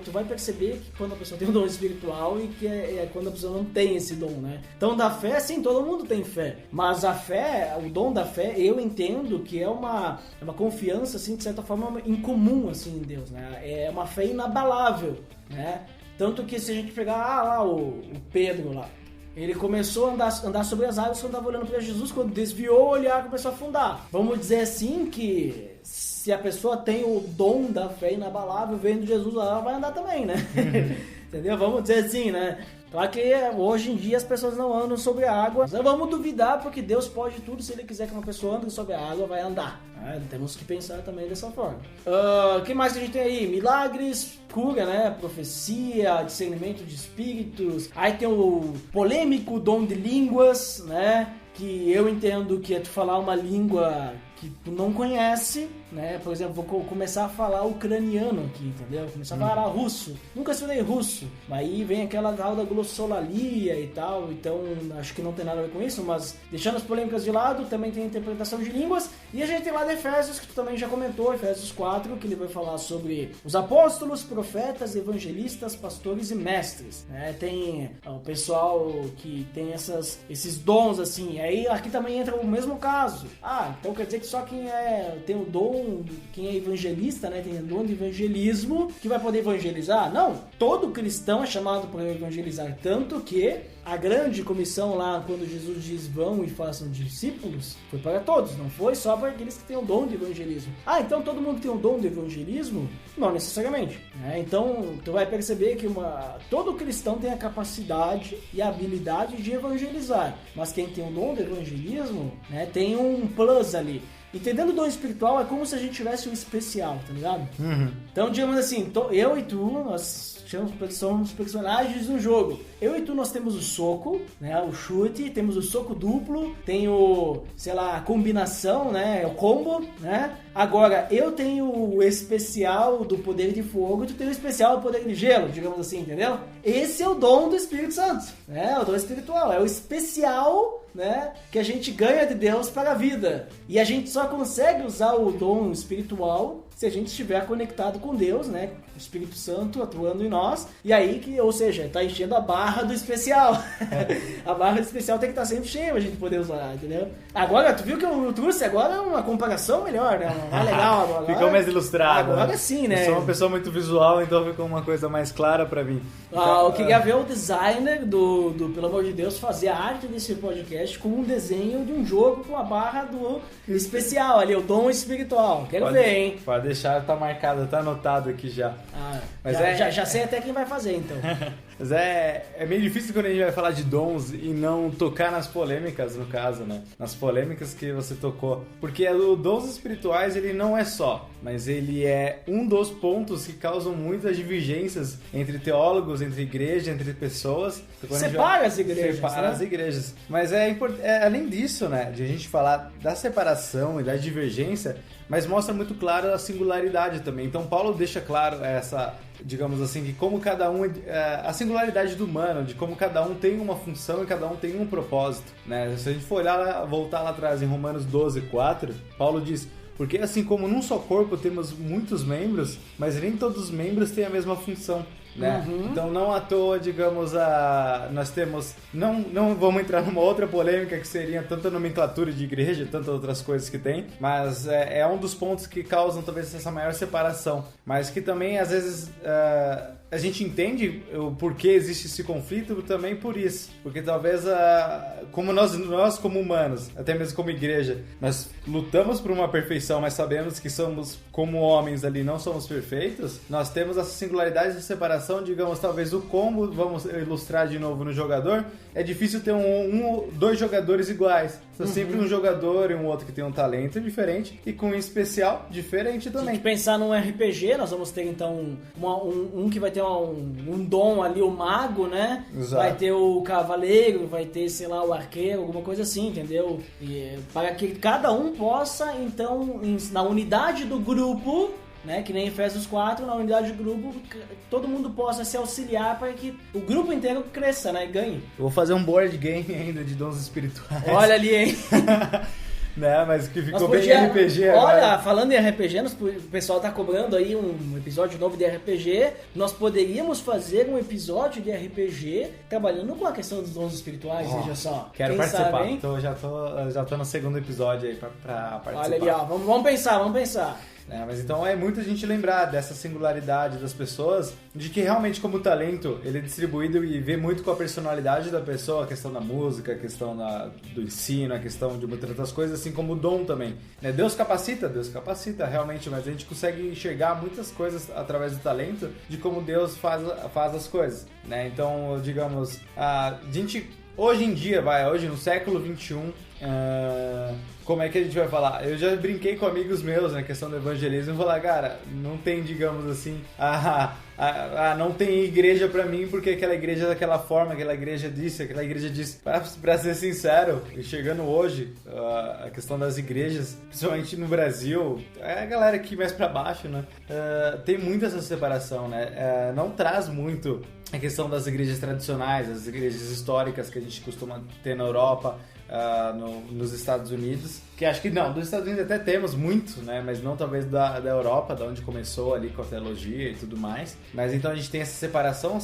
tu vai perceber que quando a pessoa tem um dom espiritual e que é quando a pessoa não tem esse dom, né? Então, da fé, sim, todo mundo tem fé. Mas a fé, o dom da fé, eu entendo que é uma confiança, assim, de certa forma, incomum, assim, em Deus, né? É uma fé inabalável, né? Tanto que se a gente pegar lá o Pedro lá, ele começou a andar sobre as águas quando estava olhando para Jesus, quando desviou o olhar começou a afundar. Vamos dizer assim que se a pessoa tem o dom da fé inabalável, vendo Jesus lá, ela vai andar também, né? Entendeu? Vamos dizer assim, né? Claro que hoje em dia as pessoas não andam sobre a água. Mas vamos duvidar, porque Deus pode tudo. Se Ele quiser que uma pessoa ande sobre a água, vai andar. Temos que pensar também dessa forma. O que mais que a gente tem aí? Milagres, cura, né? Profecia, discernimento de espíritos. Aí tem o polêmico dom de línguas, né? Que eu entendo que é tu falar uma língua que tu não conhece, né? Por exemplo, vou começar a falar ucraniano aqui, entendeu? Começar a falar russo. Nunca estudei russo. Aí vem aquela tal da glossolalia e tal, então acho que não tem nada a ver com isso, mas deixando as polêmicas de lado, também tem a interpretação de línguas. E a gente tem lá de Efésios, que tu também já comentou, Efésios 4, que ele vai falar sobre os apóstolos, profetas, evangelistas, pastores e mestres, né? Tem o pessoal que tem esses dons, assim. Aí aqui também entra o mesmo caso. Então quer dizer que só quem tem o dom, quem é evangelista, né, tem o dom de evangelismo, que vai poder evangelizar? Não, todo cristão é chamado para evangelizar, tanto que a grande comissão lá, quando Jesus diz vão e façam discípulos, foi para todos, não foi só para aqueles que têm o dom de evangelismo. Então todo mundo tem o dom de evangelismo? Não necessariamente, né? Então tu vai perceber que todo cristão tem a capacidade e a habilidade de evangelizar, mas quem tem o dom de evangelismo, né, tem um plus ali. Entendendo o dom espiritual é como se a gente tivesse um especial, tá ligado? Então, digamos assim, eu e tu, nós somos personagens do jogo. Eu e tu, nós temos o soco, né, o chute, temos o soco duplo, tem a combinação, né, o combo, né? Agora, eu tenho o especial do poder de fogo e tu tem o especial do poder de gelo, digamos assim, entendeu? Esse é o dom do Espírito Santo, né? O dom espiritual, é o especial, né, que a gente ganha de Deus para a vida. E a gente só consegue usar o dom espiritual se a gente estiver conectado com Deus, né? O Espírito Santo atuando em nós. E aí, ou seja, tá enchendo a barra do especial. A barra do especial tem que estar sempre cheia pra gente poder usar, entendeu? Agora, tu viu que eu trouxe agora uma comparação melhor, né? Mais legal agora. Ficou mais ilustrado. Agora sim, né? Eu sou uma pessoa muito visual, então ficou uma coisa mais clara pra mim. Então, eu queria ver o designer do pelo amor de Deus, fazer a arte desse podcast com um desenho de um jogo com a barra do especial ali, o dom espiritual. Quero ver, hein? Pode deixar, tá marcado, tá anotado aqui já. Mas já sei até quem vai fazer, então. Mas é meio difícil quando a gente vai falar de dons e não tocar nas polêmicas, no caso, né? Nas polêmicas que você tocou. Porque o dons espirituais, ele não é só, mas ele é um dos pontos que causam muitas divergências entre teólogos, entre igreja, entre pessoas. Separa as igrejas, Separa as igrejas. Mas além disso, né? De a gente falar da separação e da divergência, mas mostra muito claro a singularidade também. Então Paulo deixa claro essa, digamos assim, que como cada um, a singularidade do humano, de como cada um tem uma função e cada um tem um propósito, né? Se a gente for voltar lá atrás em Romanos 12:4, Paulo diz: porque assim como num só corpo temos muitos membros, mas nem todos os membros têm a mesma função. né? Então não à toa, digamos, nós temos... Não vamos entrar numa outra polêmica que seria tanta nomenclatura de igreja, tantas outras coisas que tem, mas é um dos pontos que causam talvez essa maior separação, mas que também às vezes a gente entende o porquê existe esse conflito também por isso, porque talvez como nós como humanos, até mesmo como igreja, nós lutamos por uma perfeição, mas sabemos que somos, como homens ali, não somos perfeitos, nós temos essa singularidade de separação, digamos, talvez o combo, vamos ilustrar de novo no jogador, é difícil ter dois jogadores iguais, então sempre um jogador e um outro que tem um talento diferente e com um especial diferente também. Se a gente pensar num RPG, nós vamos ter então um que vai ter um dom ali, o mago, né? Exato. Vai ter o cavaleiro, vai ter, sei lá, o arqueiro, alguma coisa assim, entendeu? E, para que cada um possa, então, na unidade do grupo, né, que nem Efésios 4, na unidade do grupo, todo mundo possa se auxiliar para que o grupo inteiro cresça, né, e ganhe. Eu vou fazer um board game ainda de dons espirituais. Olha ali, hein? Né, mas que ficou bem RPG agora. Olha, falando em RPG, o pessoal tá cobrando aí um episódio novo de RPG. Nós poderíamos fazer um episódio de RPG trabalhando com a questão dos dons espirituais, veja só. Quero quem participar. sabe, hein? Já tô no segundo episódio aí pra participar. Olha ali, ó, vamos pensar. Mas então é muito a gente lembrar dessa singularidade das pessoas, de que realmente como talento ele é distribuído e vê muito com a personalidade da pessoa, a questão da música, a questão do ensino, a questão de muitas outras coisas, assim como o dom também. Deus capacita realmente, mas a gente consegue enxergar muitas coisas através do talento, de como Deus faz as coisas, né? Então, digamos, a gente hoje em dia, hoje no século XXI, como é que a gente vai falar? Eu já brinquei com amigos meus na questão do evangelismo e falar, cara, não tem, digamos assim, não tem igreja pra mim porque aquela igreja é daquela forma, aquela igreja disse. Pra ser sincero, chegando hoje, a questão das igrejas, principalmente no Brasil, a galera aqui mais pra baixo, né? Tem muito essa separação, né? Não traz muito a questão das igrejas tradicionais, as igrejas históricas que a gente costuma ter na Europa, nos Estados Unidos, que acho que dos Estados Unidos até temos muito, né, mas não talvez da Europa, da onde começou ali com a teologia e tudo mais, mas então a gente tem essa separação,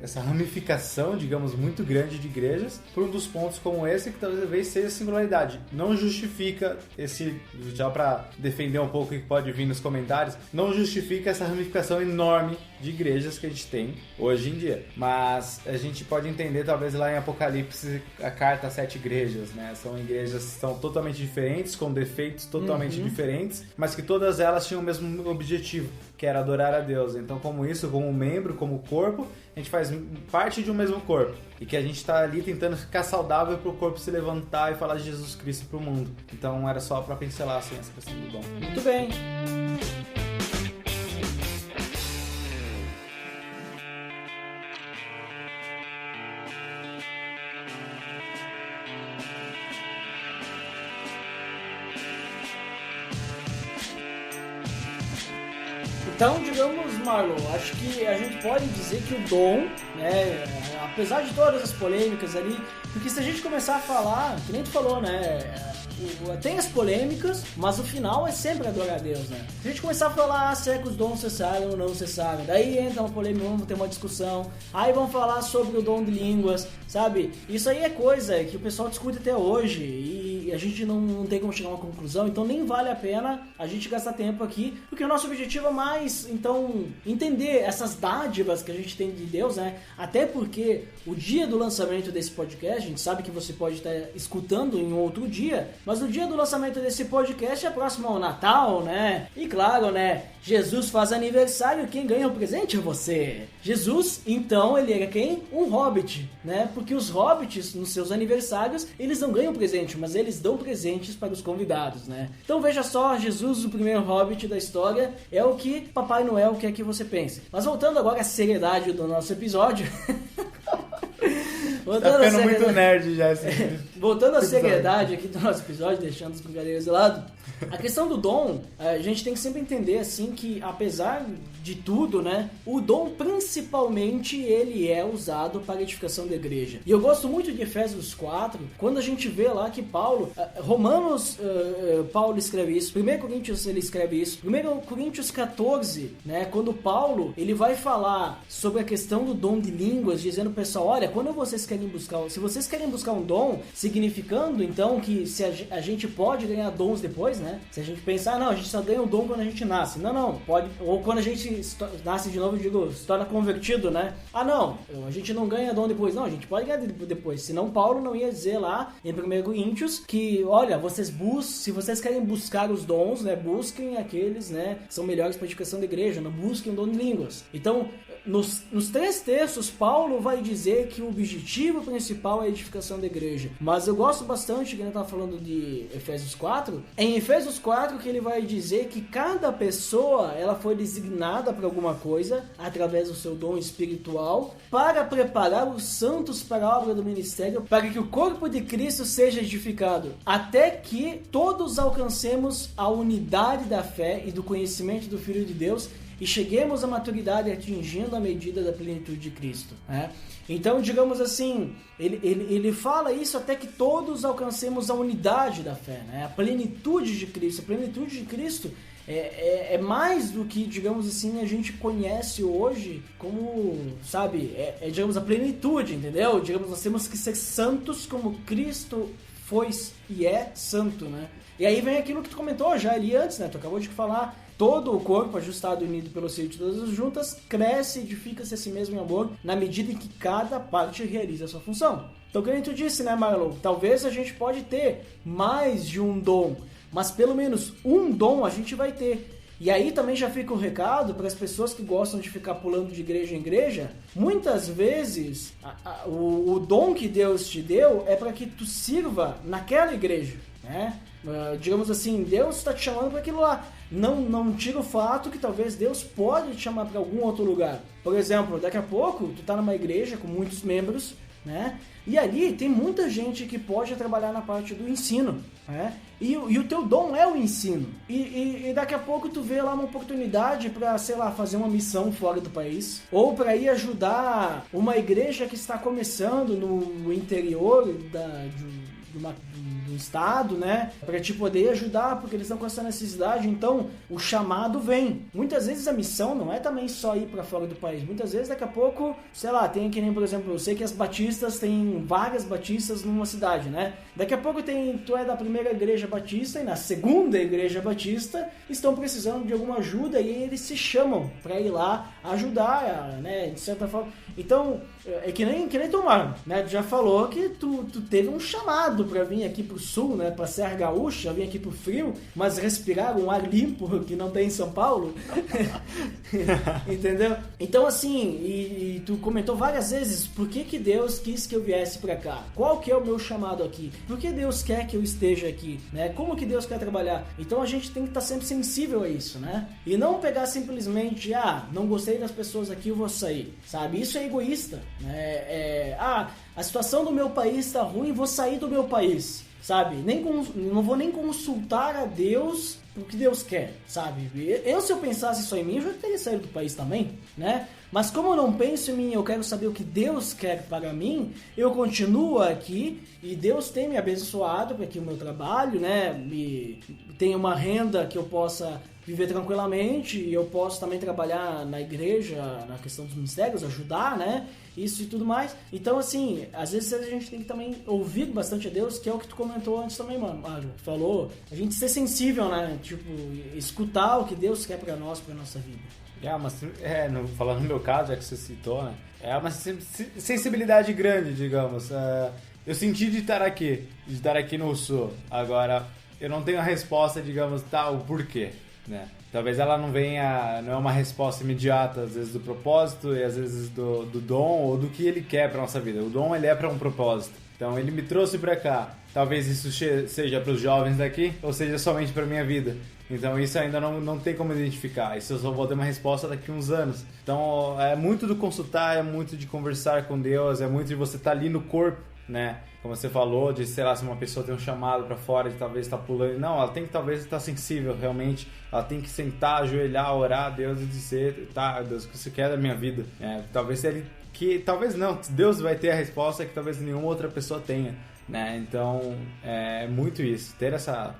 essa ramificação, digamos, muito grande de igrejas, por um dos pontos como esse, que talvez seja a singularidade. Não justifica já para defender um pouco o que pode vir nos comentários, não justifica essa ramificação enorme de igrejas que a gente tem hoje em dia, mas a gente pode entender talvez lá em Apocalipse a carta às 7 igrejas, né? São igrejas que são totalmente diferentes, com defeitos totalmente diferentes, mas que todas elas tinham o mesmo objetivo, que era adorar a Deus. Então, como membro, como corpo, a gente faz parte de um mesmo corpo, e que a gente está ali tentando ficar saudável para o corpo se levantar e falar de Jesus Cristo para o mundo. Então era só para pincelar assim essa questão do dom. Muito bem. Então, digamos, Marlon, acho que a gente pode dizer que o dom, né, apesar de todas as polêmicas ali, porque se a gente começar a falar, que nem tu falou, né, tem as polêmicas, mas o final é sempre adorar a Deus, né? Se a gente começar a falar se é que os dons cessaram ou não cessaram, daí entra uma polêmica, vamos ter uma discussão, aí vamos falar sobre o dom de línguas, sabe? Isso aí é coisa que o pessoal discute até hoje e a gente não tem como chegar a uma conclusão, então nem vale a pena a gente gastar tempo aqui, porque o nosso objetivo é mais, então, entender essas dádivas que a gente tem de Deus, né? Até porque o dia do lançamento desse podcast, a gente sabe que você pode estar escutando em outro dia, mas o dia do lançamento desse podcast é próximo ao Natal, né? E claro, né? Jesus faz aniversário, quem ganha o presente é você. Jesus, então, ele era quem? Um hobbit, né? Porque os hobbits, nos seus aniversários, eles não ganham presente, mas eles dão presentes para os convidados, né? Então veja só, Jesus, o primeiro hobbit da história, é o que Papai Noel quer que você pense. Mas voltando agora à seriedade do nosso episódio... Tá ficando muito nerd já. voltando à seriedade aqui do nosso episódio, deixando as brincadeiras de lado, a questão do dom, a gente tem que sempre entender, assim, que apesar de tudo, né, o dom principalmente ele é usado para a edificação da igreja. E eu gosto muito de Efésios 4, quando a gente vê lá que Paulo, Paulo escreve isso, 1 Coríntios ele escreve isso, 1 Coríntios 14, né, quando Paulo, ele vai falar sobre a questão do dom de línguas, dizendo, pessoal, olha, se vocês querem buscar um dom, significando, então, que se a gente pode ganhar dons depois, né, se a gente pensar, não, a gente só ganha um dom quando a gente nasce, não, pode, ou quando a gente nasce de novo, eu digo, se torna convertido, né, não, a gente não ganha dom depois, não, a gente pode ganhar depois, senão Paulo não ia dizer lá, em 1 Coríntios, que, olha, se vocês querem buscar os dons, né, busquem aqueles, né, que são melhores para a edificação da igreja, não busquem o dom de línguas. Então, nos 3 textos, Paulo vai dizer que o objetivo principal é a edificação da igreja. Mas eu gosto bastante, que ele está falando de Efésios 4, é em Efésios 4 que ele vai dizer que cada pessoa, ela foi designada para alguma coisa, através do seu dom espiritual, para preparar os santos para a obra do ministério, para que o corpo de Cristo seja edificado, até que todos alcancemos a unidade da fé e do conhecimento do Filho de Deus, e cheguemos à maturidade atingindo a medida da plenitude de Cristo, né? Então, digamos assim, ele fala isso até que todos alcancemos a unidade da fé, né? A plenitude de Cristo. A plenitude de Cristo é mais do que, digamos assim, a gente conhece hoje como, sabe, digamos, a plenitude, entendeu? Digamos, nós temos que ser santos como Cristo foi e é santo, né? E aí vem aquilo que tu comentou já ali antes, né? Tu acabou de falar. Todo o corpo, ajustado e unido pelo seio de todas as juntas, cresce e edifica-se a si mesmo em amor, na medida em que cada parte realiza a sua função. Então, como tu disse, né, Marlon? Talvez a gente pode ter mais de um dom, mas pelo menos um dom a gente vai ter. E aí também já fica o recado para as pessoas que gostam de ficar pulando de igreja em igreja. Muitas vezes, o dom que Deus te deu é para que tu sirva naquela igreja, né? Digamos assim, Deus está te chamando para aquilo lá. Não tira o fato que talvez Deus pode te chamar para algum outro lugar. Por exemplo, daqui a pouco tu tá numa igreja com muitos membros, né? E ali tem muita gente que pode trabalhar na parte do ensino, né? E o teu dom é o ensino. E daqui a pouco tu vê lá uma oportunidade para, sei lá, fazer uma missão fora do país, ou para ir ajudar uma igreja que está começando no interior do estado, né, para te poder ajudar, porque eles estão com essa necessidade. Então o chamado vem. Muitas vezes a missão não é também só ir para fora do país. Muitas vezes daqui a pouco, sei lá, tem que nem, por exemplo, eu sei que as batistas tem várias batistas numa cidade, né? Daqui a pouco tu é da primeira igreja batista e na segunda igreja batista estão precisando de alguma ajuda e eles se chamam para ir lá ajudar, né, de certa forma. Então, é que nem tu, Marlon, né? Tu já falou que tu teve um chamado para vir aqui pro sul, né? Pra Serra Gaúcha, vir aqui pro frio, mas respirar um ar limpo que não tem em São Paulo. Entendeu? Então, assim, e tu comentou várias vezes, por que Deus quis que eu viesse pra cá? Qual que é o meu chamado aqui? Por que Deus quer que eu esteja aqui? Né? Como que Deus quer trabalhar? Então a gente tem que estar sempre sensível a isso, né? E não pegar simplesmente, não gostei das pessoas aqui, eu vou sair, sabe? Isso é egoísta, né? A situação do meu país está ruim, vou sair do meu país, sabe? Não vou nem consultar a Deus o que Deus quer, sabe? Se eu pensasse só em mim, eu já teria saído do país também, né? Mas como eu não penso em mim, eu quero saber o que Deus quer para mim, eu continuo aqui e Deus tem me abençoado para que o meu trabalho, né, tenha uma renda que eu possa viver tranquilamente, e eu posso também trabalhar na igreja, na questão dos ministérios, ajudar, né, isso e tudo mais. Então, assim, às vezes a gente tem que também ouvir bastante a Deus, que é o que tu comentou antes também, mano, falou, a gente ser sensível, né, tipo, escutar o que Deus quer para nós, para nossa vida. Falando no meu caso, que você citou, né, é uma sensibilidade grande, digamos. Eu senti de estar aqui no Sul. Agora, eu não tenho a resposta, digamos, o porquê, né? Talvez ela não é uma resposta imediata, às vezes do propósito e às vezes do dom ou do que ele quer para nossa vida. O dom, ele é para um propósito. Então ele me trouxe pra cá. Talvez isso seja para os jovens daqui, ou seja somente para minha vida. Então isso ainda não tem como identificar. Isso eu só vou ter uma resposta daqui a uns anos. Então é muito do consultar, é muito de conversar com Deus, é muito de você estar ali no corpo, né? Como você falou, de, sei lá, se uma pessoa tem um chamado para fora, de talvez estar pulando. Não, ela tem que talvez estar sensível realmente. Ela tem que sentar, ajoelhar, orar a Deus e dizer, tá, Deus, o que você quer da minha vida? Talvez talvez não, Deus vai ter a resposta que talvez nenhuma outra pessoa tenha, né? Então é muito isso, ter essa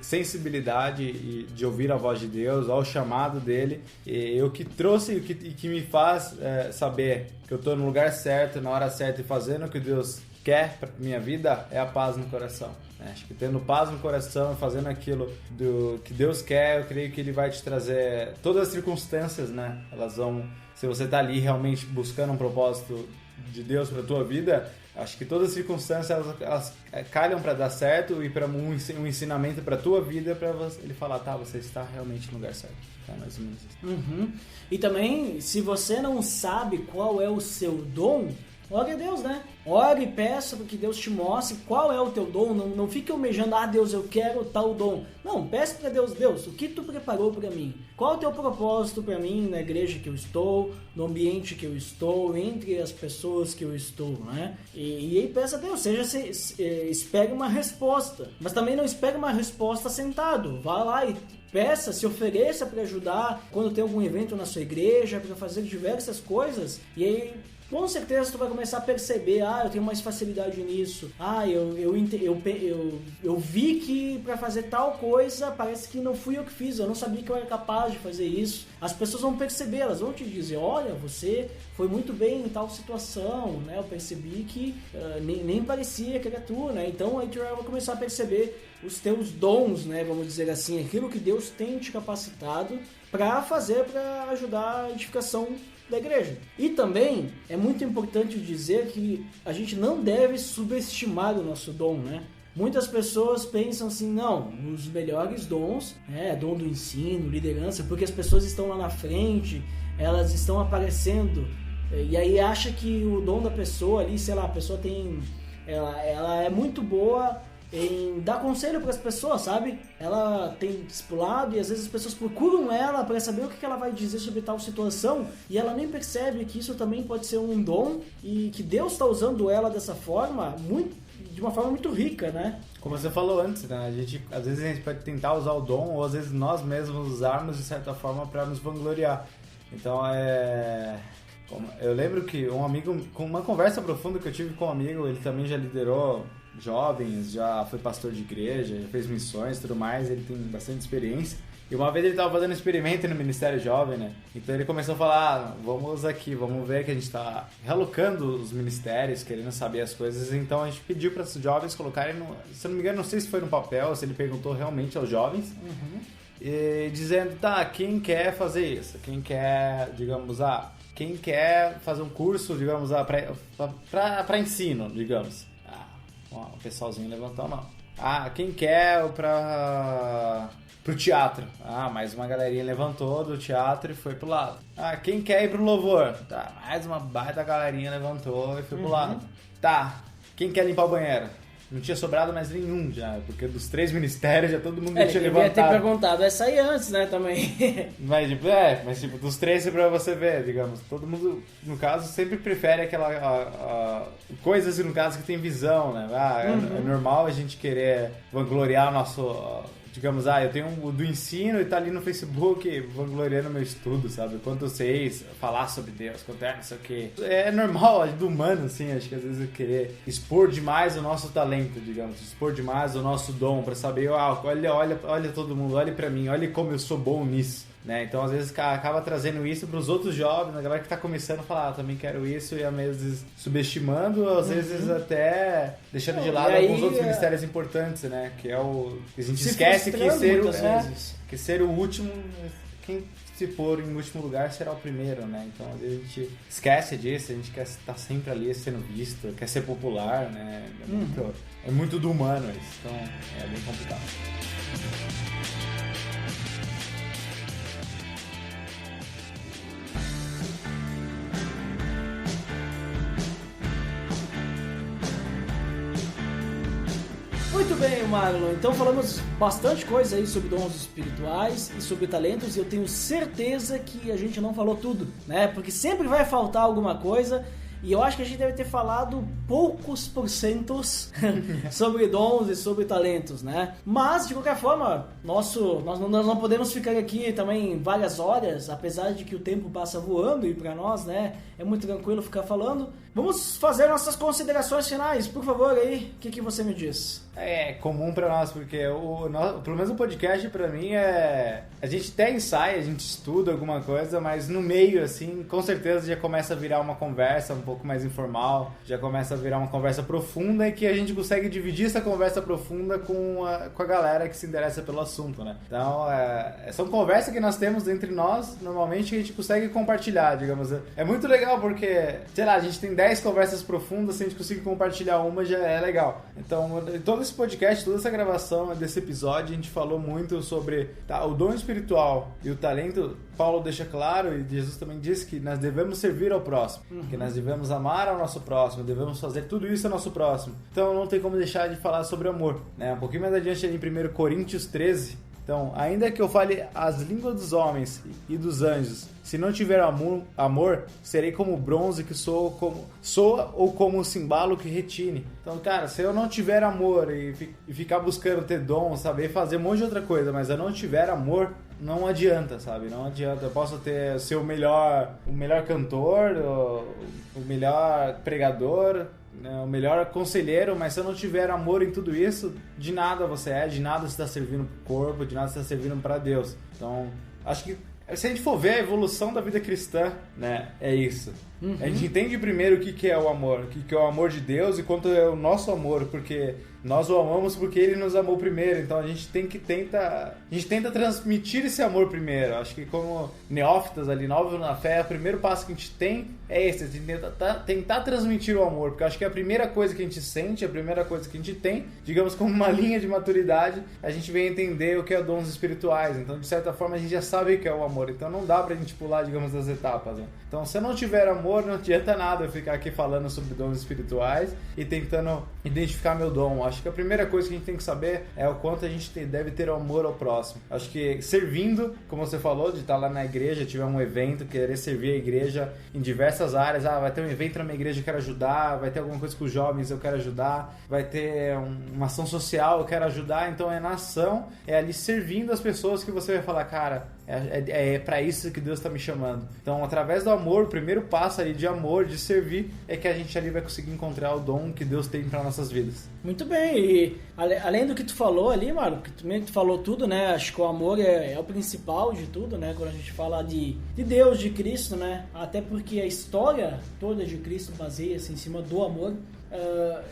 sensibilidade de ouvir a voz de Deus, ao chamado dele, e o que trouxe e que me faz saber que eu estou no lugar certo, na hora certa e fazendo o que Deus quer para minha vida é a paz no coração. Acho que tendo paz no coração e fazendo aquilo que Deus quer, eu creio que Ele vai te trazer todas as circunstâncias, né? Elas vão, se você está ali realmente buscando um propósito de Deus para a tua vida, acho que todas as circunstâncias elas calham para dar certo e para um ensinamento para a tua vida, para ele falar, tá, você está realmente no lugar certo. Tá, mais ou menos isso. E também, se você não sabe qual é o seu dom, ore a Deus, né? Ore e peça para que Deus te mostre qual é o teu dom. Não fique almejando, Deus, eu quero tal dom. Não, peça para Deus, Deus, o que tu preparou para mim? Qual é o teu propósito para mim na igreja que eu estou, no ambiente que eu estou, entre as pessoas que eu estou, né? E aí peça a Deus, espere uma resposta. Mas também não espere uma resposta sentado. Vá lá e peça, se ofereça para ajudar quando tem algum evento na sua igreja, para fazer diversas coisas. E aí, com certeza tu vai começar a perceber, eu tenho mais facilidade nisso, eu vi que para fazer tal coisa parece que não fui eu que fiz, eu não sabia que eu era capaz de fazer isso. As pessoas vão perceber, elas vão te dizer, olha, você foi muito bem em tal situação, né? Eu percebi que nem parecia que era tu, né? Então aí tu vai começar a perceber os teus dons, né? Vamos dizer assim, aquilo que Deus tem te capacitado para fazer, para ajudar a edificação da igreja. E também é muito importante dizer que a gente não deve subestimar o nosso dom, né? Muitas pessoas pensam assim, não, os melhores dons, dom do ensino, liderança, porque as pessoas estão lá na frente, elas estão aparecendo, e aí acha que o dom da pessoa ali, sei lá, a pessoa tem, ela é muito boa em dar conselho para as pessoas, sabe? Ela tem discipulado e às vezes as pessoas procuram ela para saber o que ela vai dizer sobre tal situação e ela nem percebe que isso também pode ser um dom e que Deus está usando ela dessa forma, de uma forma muito rica, né? Como você falou antes, né? Às vezes a gente pode tentar usar o dom ou às vezes nós mesmos usarmos de certa forma para nos vangloriar. Então eu lembro que um amigo, com uma conversa profunda que eu tive com um amigo, ele também já liderou jovens, já foi pastor de igreja, já fez missões e tudo mais, ele tem bastante experiência. E uma vez ele estava fazendo um experimento no Ministério Jovem, né? Então ele começou a falar, vamos ver que a gente está realocando os ministérios, querendo saber as coisas. Então a gente pediu para os jovens colocarem, se eu não me engano, não sei se foi no papel ou se ele perguntou realmente aos jovens, e dizendo, tá, quem quer fazer isso? Quem quer, digamos, quem quer fazer um curso, digamos, para ensino, digamos. O pessoalzinho levantou a mão. Quem quer pro teatro? Mais uma galerinha levantou do teatro e foi pro lado. Quem quer ir pro louvor? Mais uma baita galerinha levantou e foi pro lado. Quem quer limpar o banheiro? Não tinha sobrado mais nenhum já, porque dos 3 ministérios já todo mundo tinha levantado. Devia ter perguntado essa aí antes, né, também. Mas dos 3 pra você ver, digamos, todo mundo, no caso, sempre prefere coisas, no caso, que tem visão, né? É normal a gente querer vangloriar o nosso... Digamos, eu tenho o do ensino e tá ali no Facebook vangloriando meu estudo, sabe? Quanto eu sei falar sobre Deus, quanto não sei o quê. É normal, do humano, assim, acho que às vezes eu querer expor demais o nosso talento, digamos, expor demais o nosso dom pra saber, olha todo mundo, olha pra mim, olha como eu sou bom nisso. Né? Então, às vezes, acaba trazendo isso para os outros jovens, a galera que está começando a falar, também quero isso, e às vezes subestimando, às vezes até deixando de lado alguns outros ministérios importantes, né? Que é o... A gente esquece que ser o último, quem se pôr em último lugar será o primeiro, né? Então, às vezes a gente esquece disso, a gente quer estar sempre ali sendo visto, quer ser popular, né? É muito do humano isso, então é bem complicado. Muito bem, Marlon. Então falamos bastante coisa aí sobre dons espirituais e sobre talentos, e eu tenho certeza que a gente não falou tudo, né? Porque sempre vai faltar alguma coisa. E eu acho que a gente deve ter falado poucos porcentos sobre dons e sobre talentos, né? Mas, de qualquer forma, nós não podemos ficar aqui também várias horas, apesar de que o tempo passa voando e pra nós, né, é muito tranquilo ficar falando. Vamos fazer nossas considerações finais, por favor, aí, o que você me diz? É comum pra nós, porque pelo menos o podcast pra mim é... A gente até ensaia, a gente estuda alguma coisa, mas no meio, assim, com certeza já começa a virar uma conversa um pouco mais informal, já começa a virar uma conversa profunda e que a gente consegue dividir essa conversa profunda com a galera que se interessa pelo assunto, né? Então, são conversas que nós temos entre nós, normalmente, que a gente consegue compartilhar, digamos. É muito legal porque, sei lá, a gente tem 10 conversas profundas, se a gente conseguir compartilhar uma já é legal. Então, todo esse podcast, toda essa gravação desse episódio, a gente falou muito sobre o dom espiritual e o talento. Paulo deixa claro, e Jesus também diz que nós devemos servir ao próximo, que nós devemos amar ao nosso próximo, devemos fazer tudo isso ao nosso próximo. Então não tem como deixar de falar sobre amor, né? Um pouquinho mais adiante ali em 1 Coríntios 13, então, ainda que eu fale as línguas dos homens e dos anjos, se não tiver amor, serei como bronze que soa ou como um cimbalo que retine. Então, cara, se eu não tiver amor e ficar buscando ter dom, saber fazer um monte de outra coisa, mas eu não tiver amor, não adianta, sabe? Não adianta. Eu posso ser o melhor cantor, o melhor pregador, o melhor conselheiro, mas se eu não tiver amor em tudo isso, de nada você de nada você está servindo pro corpo, de nada você está servindo para Deus. Então, acho que se a gente for ver a evolução da vida cristã, né, é isso. A gente entende primeiro o que é o amor, o que é o amor de Deus e quanto é o nosso amor, porque nós o amamos porque Ele nos amou primeiro, então a gente tenta transmitir esse amor primeiro. Acho que como neófitas ali, novos na fé, o primeiro passo que a gente tem é esse, a gente tentar transmitir o amor, porque acho que a primeira coisa que a gente sente, a primeira coisa que a gente tem, digamos como uma linha de maturidade, a gente vem entender o que é dons espirituais, então de certa forma a gente já sabe o que é o amor, então não dá pra gente pular, digamos, das etapas, né? Então se eu não tiver amor, não adianta nada eu ficar aqui falando sobre dons espirituais e tentando identificar meu dom. Acho que a primeira coisa que a gente tem que saber é o quanto a gente deve ter amor ao próximo. Acho que servindo, como você falou, de estar lá na igreja, tiver um evento, querer servir a igreja em diversas áreas. Vai ter um evento na minha igreja, eu quero ajudar, vai ter alguma coisa com os jovens, eu quero ajudar, vai ter uma ação social, eu quero ajudar. Então é na ação, é ali servindo as pessoas que você vai falar, cara, é para isso que Deus está me chamando. Então, através do amor, o primeiro passo ali de amor, de servir, é que a gente ali vai conseguir encontrar o dom que Deus tem para nossas vidas. Muito bem, e além do que tu falou ali, Marlon, que tu falou tudo, né? Acho que o amor é o principal de tudo, né? Quando a gente fala de Deus, de Cristo, né? Até porque a história toda de Cristo baseia-se em cima do amor.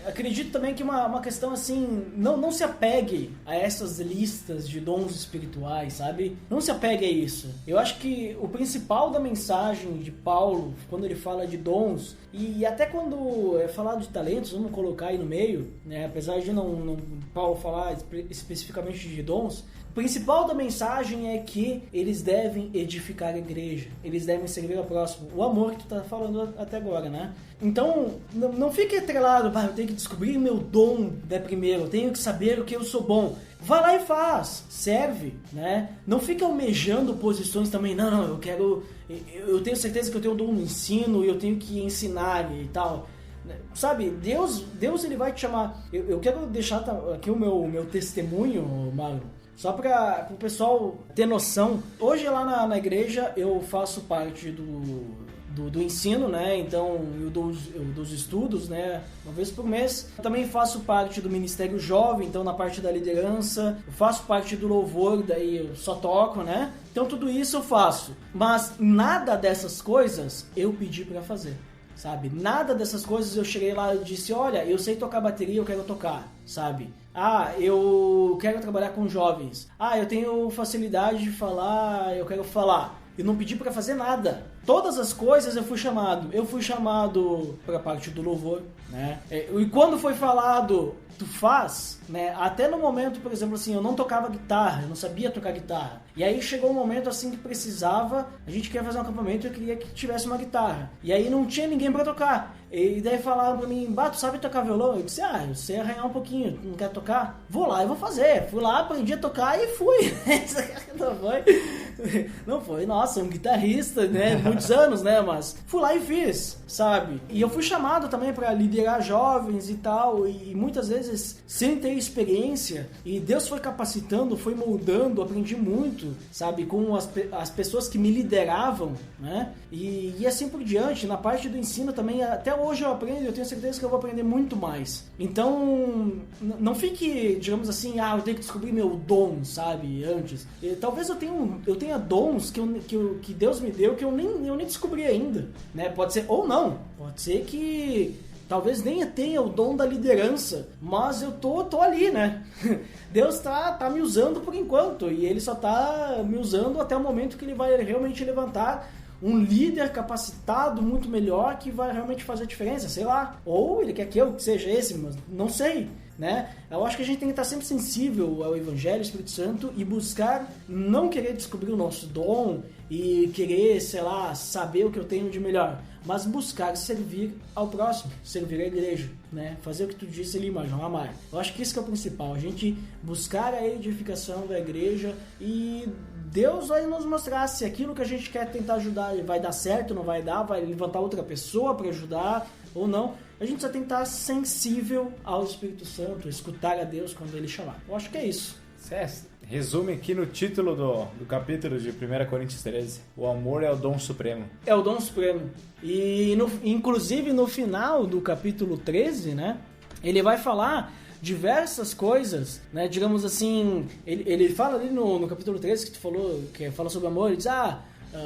Acredito também que uma questão assim, não se apegue a essas listas de dons espirituais, sabe? Não se apegue a isso. Eu acho que o principal da mensagem de Paulo, quando ele fala de dons, e até quando é falado de talentos, vamos colocar aí no meio, né? Apesar de não Paulo falar especificamente de dons, o principal da mensagem é que eles devem edificar a igreja, eles devem servir ao próximo. O amor que tu tá falando até agora, né? Então, não fique atrelado, eu tenho que descobrir meu dom, né, primeiro, eu tenho que saber o que eu sou bom. Vai lá e faz, serve, né? Não fica almejando posições também, não, eu tenho certeza que eu tenho dom no ensino e eu tenho que ensinar e tal. Sabe, Deus ele vai te chamar. Eu quero deixar aqui o meu testemunho, Marlon, só para o pessoal ter noção. Hoje lá na igreja eu faço parte do ensino, né? Então eu dou os estudos, né? Uma vez por mês. Eu também faço parte do Ministério Jovem, então na parte da liderança. Eu faço parte do louvor, daí eu só toco, né? Então tudo isso eu faço. Mas nada dessas coisas eu pedi para fazer, sabe? Nada dessas coisas eu cheguei lá e disse, olha, eu sei tocar bateria, eu quero tocar, sabe? Eu quero trabalhar com jovens. Eu tenho facilidade de falar, eu quero falar. Eu não pedi para fazer nada. todas as coisas eu fui chamado. Eu fui chamado para a parte do louvor, né? E quando foi falado, tu faz, né? Até no momento, por exemplo, assim, eu não tocava guitarra, eu não sabia tocar guitarra. E aí chegou um momento assim que precisava, a gente queria fazer um acampamento e eu queria que tivesse uma guitarra. E aí não tinha ninguém para tocar. E daí falaram pra mim, tu sabe tocar violão? Eu disse, eu sei arranhar um pouquinho, não quer tocar? Vou lá e vou fazer. Fui lá, aprendi a tocar e fui. Não foi, nossa, um guitarrista, né? Muitos anos, né? Mas fui lá e fiz, sabe? E eu fui chamado também pra liderar jovens e tal, e muitas vezes sem ter experiência, e Deus foi capacitando, foi moldando, aprendi muito, sabe? Com as pessoas que me lideravam, né? E assim por diante, na parte do ensino também, até hoje eu aprendo, eu tenho certeza que eu vou aprender muito mais. Então, não fique, digamos assim, eu tenho que descobrir meu dom, sabe, antes. Talvez eu tenha dons que Deus me deu que eu nem descobri ainda, né? Pode ser, ou não, pode ser que talvez nem tenha o dom da liderança, mas eu tô ali, né? Deus tá me usando por enquanto, e Ele só tá me usando até o momento que Ele vai realmente levantar um líder capacitado muito melhor que vai realmente fazer a diferença, sei lá. Ou Ele quer que eu seja esse, mas não sei, né? Eu acho que a gente tem que estar sempre sensível ao Evangelho, ao Espírito Santo e buscar não querer descobrir o nosso dom e querer, sei lá, saber o que eu tenho de melhor, mas buscar servir ao próximo, servir a igreja, né? Fazer o que tu disse ali, mas não amar. Eu acho que isso que é o principal, a gente buscar a edificação da igreja e Deus vai nos mostrar se aquilo que a gente quer tentar ajudar vai dar certo, não vai dar, vai levantar outra pessoa para ajudar ou não. A gente só tem que estar sensível ao Espírito Santo, escutar a Deus quando Ele chamar. Eu acho que é isso. Resume aqui no título do capítulo de 1 Coríntios 13. O amor é o dom supremo. É o dom supremo. E inclusive no final do capítulo 13, né? Ele vai falar diversas coisas, né? Digamos assim, ele fala ali no capítulo 13 que tu falou, que fala sobre o amor, ele diz,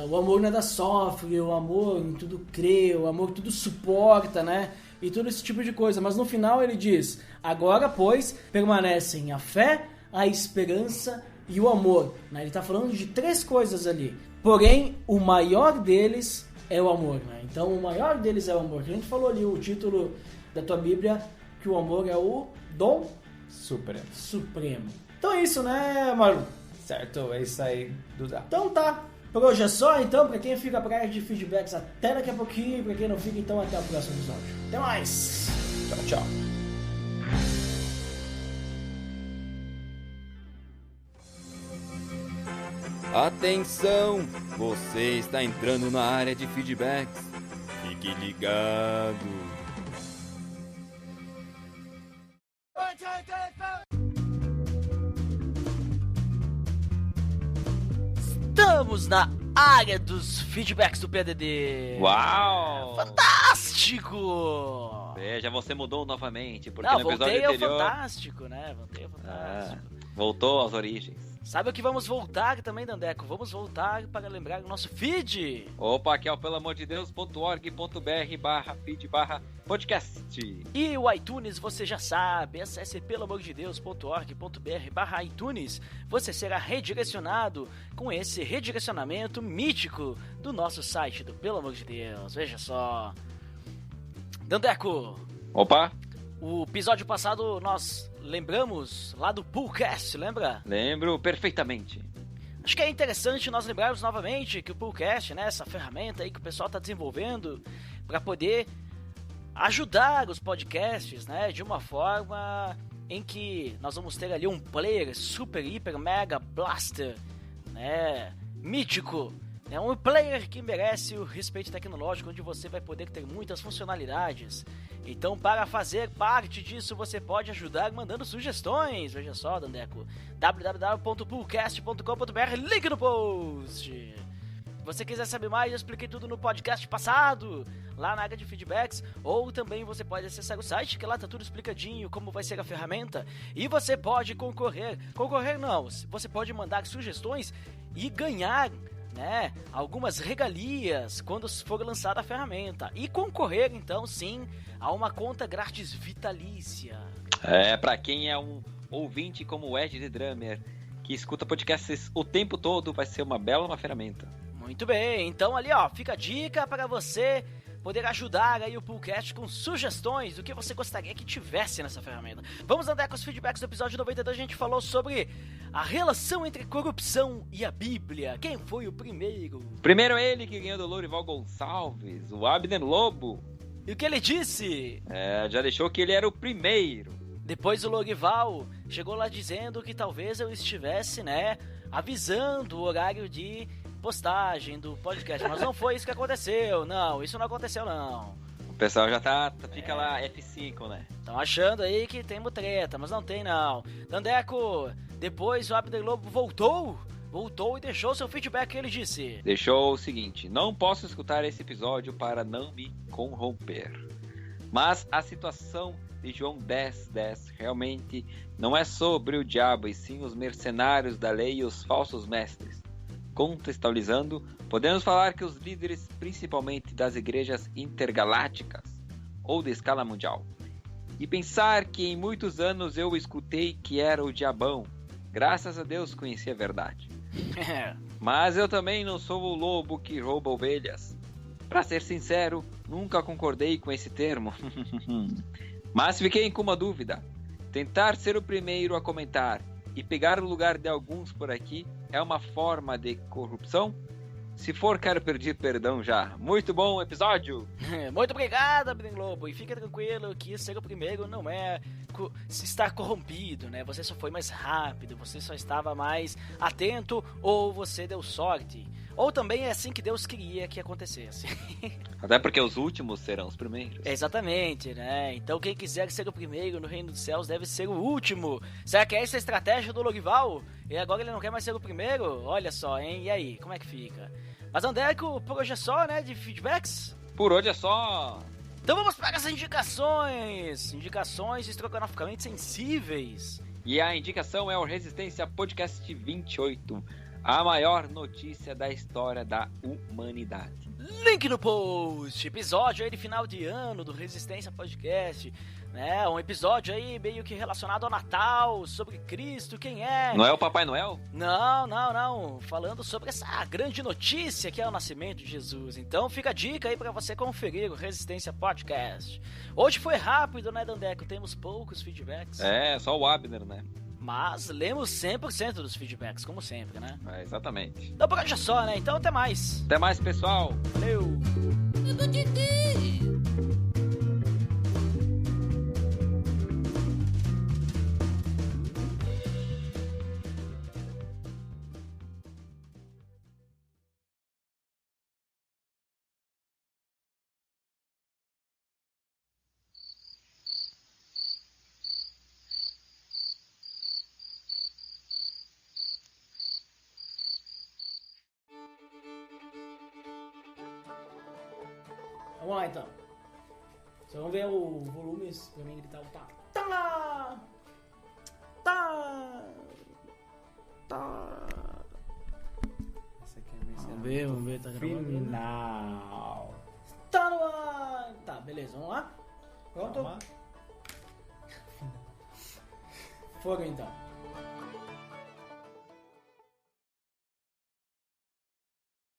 o amor nada sofre, o amor em tudo crê, o amor tudo suporta, né? E todo esse tipo de coisa. Mas no final ele diz, agora, pois, permanecem a fé, a esperança e o amor. Né? Ele está falando de 3 coisas ali. Porém, o maior deles é o amor. Né? Então, o maior deles é o amor. A gente falou ali, o título da tua Bíblia, que o amor é o dom supremo. Então é isso, né, Maru? Certo, é isso aí, Duda. Então tá. Por hoje é só, então, pra quem fica pra área de feedbacks, até daqui a pouquinho. Pra quem não fica, então, até o próximo episódio. Até mais! Tchau, tchau. Atenção! Você está entrando na área de feedbacks. Fique ligado. Estamos na área dos feedbacks do PADD. Uau! Fantástico! Veja, você mudou novamente, porque Não, no episódio voltei ao anterior... fantástico, né? Voltei ao fantástico. Voltou às origens. Sabe o que vamos voltar também, Dandeco? Vamos voltar para lembrar o nosso feed. Opa, aqui é o pelamordedeus.org.br/feed/podcast. E o iTunes, você já sabe, acesse pelamordedeus.org.br/iTunes. Você será redirecionado com esse redirecionamento mítico do nosso site do Pelo Amor de Deus. Veja só. Dandeco. Opa. O episódio passado nós lembramos lá do Poolcast, lembra? Lembro perfeitamente. Acho que é interessante nós lembrarmos novamente que o Poolcast, né, essa ferramenta aí que o pessoal está desenvolvendo para poder ajudar os podcasts, né, de uma forma em que nós vamos ter ali um player super, hiper, mega blaster, né, mítico. É um player que merece o respeito tecnológico, onde você vai poder ter muitas funcionalidades. Então, para fazer parte disso, você pode ajudar mandando sugestões. Veja só, Dandeco, www.poolcast.com.br, link no post. Se você quiser saber mais, eu expliquei tudo no podcast passado, lá na área de feedbacks. Ou também você pode acessar o site, que lá tá tudo explicadinho, como vai ser a ferramenta. E você pode concorrer. Concorrer não, você pode mandar sugestões e ganhar, né, algumas regalias quando for lançada a ferramenta e concorrer então sim a uma conta grátis vitalícia. Pra quem é um ouvinte como o Ed The Drummer, que escuta podcasts o tempo todo, vai ser uma bela ferramenta. Muito bem, então ali ó, fica a dica para você poder ajudar aí o Poolcast com sugestões do que você gostaria que tivesse nessa ferramenta. Vamos andar com os feedbacks do episódio 92, a gente falou sobre a relação entre corrupção e a Bíblia. Quem foi o primeiro? Primeiro ele que ganhou do Lourival Gonçalves, o Abner Lobo. E o que ele disse? Já deixou que ele era o primeiro. Depois o Lourival chegou lá dizendo que talvez eu estivesse, né, avisando o horário de postagem do podcast, mas não foi isso que aconteceu, não, isso não aconteceu não. O pessoal já fica lá F5, né? Estão achando aí que tem mutreta, mas não tem não. Dandeco, depois o Abner Lobo voltou e deixou seu feedback, ele disse. Deixou o seguinte: não posso escutar esse episódio para não me corromper. Mas a situação de João 10:10 realmente não é sobre o diabo, e sim os mercenários da lei e os falsos mestres. Contextualizando, podemos falar que os líderes, principalmente das igrejas intergalácticas ou de escala mundial, e pensar que em muitos anos eu escutei que era o diabão, graças a Deus conheci a verdade. Mas eu também não sou o lobo que rouba ovelhas. Para ser sincero, nunca concordei com esse termo. Mas fiquei com uma dúvida. Tentar ser o primeiro a comentar e pegar o lugar de alguns por aqui é uma forma de corrupção? Se for, quero pedir perdão já. Muito bom episódio! Muito obrigado, Abner Lobo. E fica tranquilo que ser o primeiro não é se estar corrompido, né? Você só foi mais rápido, você só estava mais atento ou você deu sorte. Ou também é assim que Deus queria que acontecesse. Até porque os últimos serão os primeiros. Exatamente, né? Então quem quiser ser o primeiro no reino dos céus deve ser o último. Será que é essa a estratégia do Lourival? E agora ele não quer mais ser o primeiro? Olha só, hein? E aí, como é que fica? Mas Andeco, por hoje é só, né? De feedbacks? Por hoje é só. Então vamos para as indicações. Indicações estrogonoficamente sensíveis. E a indicação é o Resistência Podcast 28. A maior notícia da história da humanidade. Link no post. Episódio aí de final de ano do Resistência Podcast, né? Um episódio aí meio que relacionado ao Natal, sobre Cristo, quem é. Não é o Papai Noel? Não. Falando sobre essa grande notícia que é o nascimento de Jesus. Então fica a dica aí pra você conferir o Resistência Podcast. Hoje foi rápido, né, Dandeco? Temos poucos feedbacks. Só o Abner, né? Mas lemos 100% dos feedbacks, como sempre, né? Exatamente. Então por hoje é só, né? Então até mais. Até mais, pessoal. Valeu. Medo de ti. Vamos lá então. Só vamos ver o volume pra mim gritar o tá. Tá! Essa aqui é a mensagem. Vamos ver, tá gravando. Final. Tá no ar! Tá, beleza, vamos lá? Pronto? Calma. Fogo então.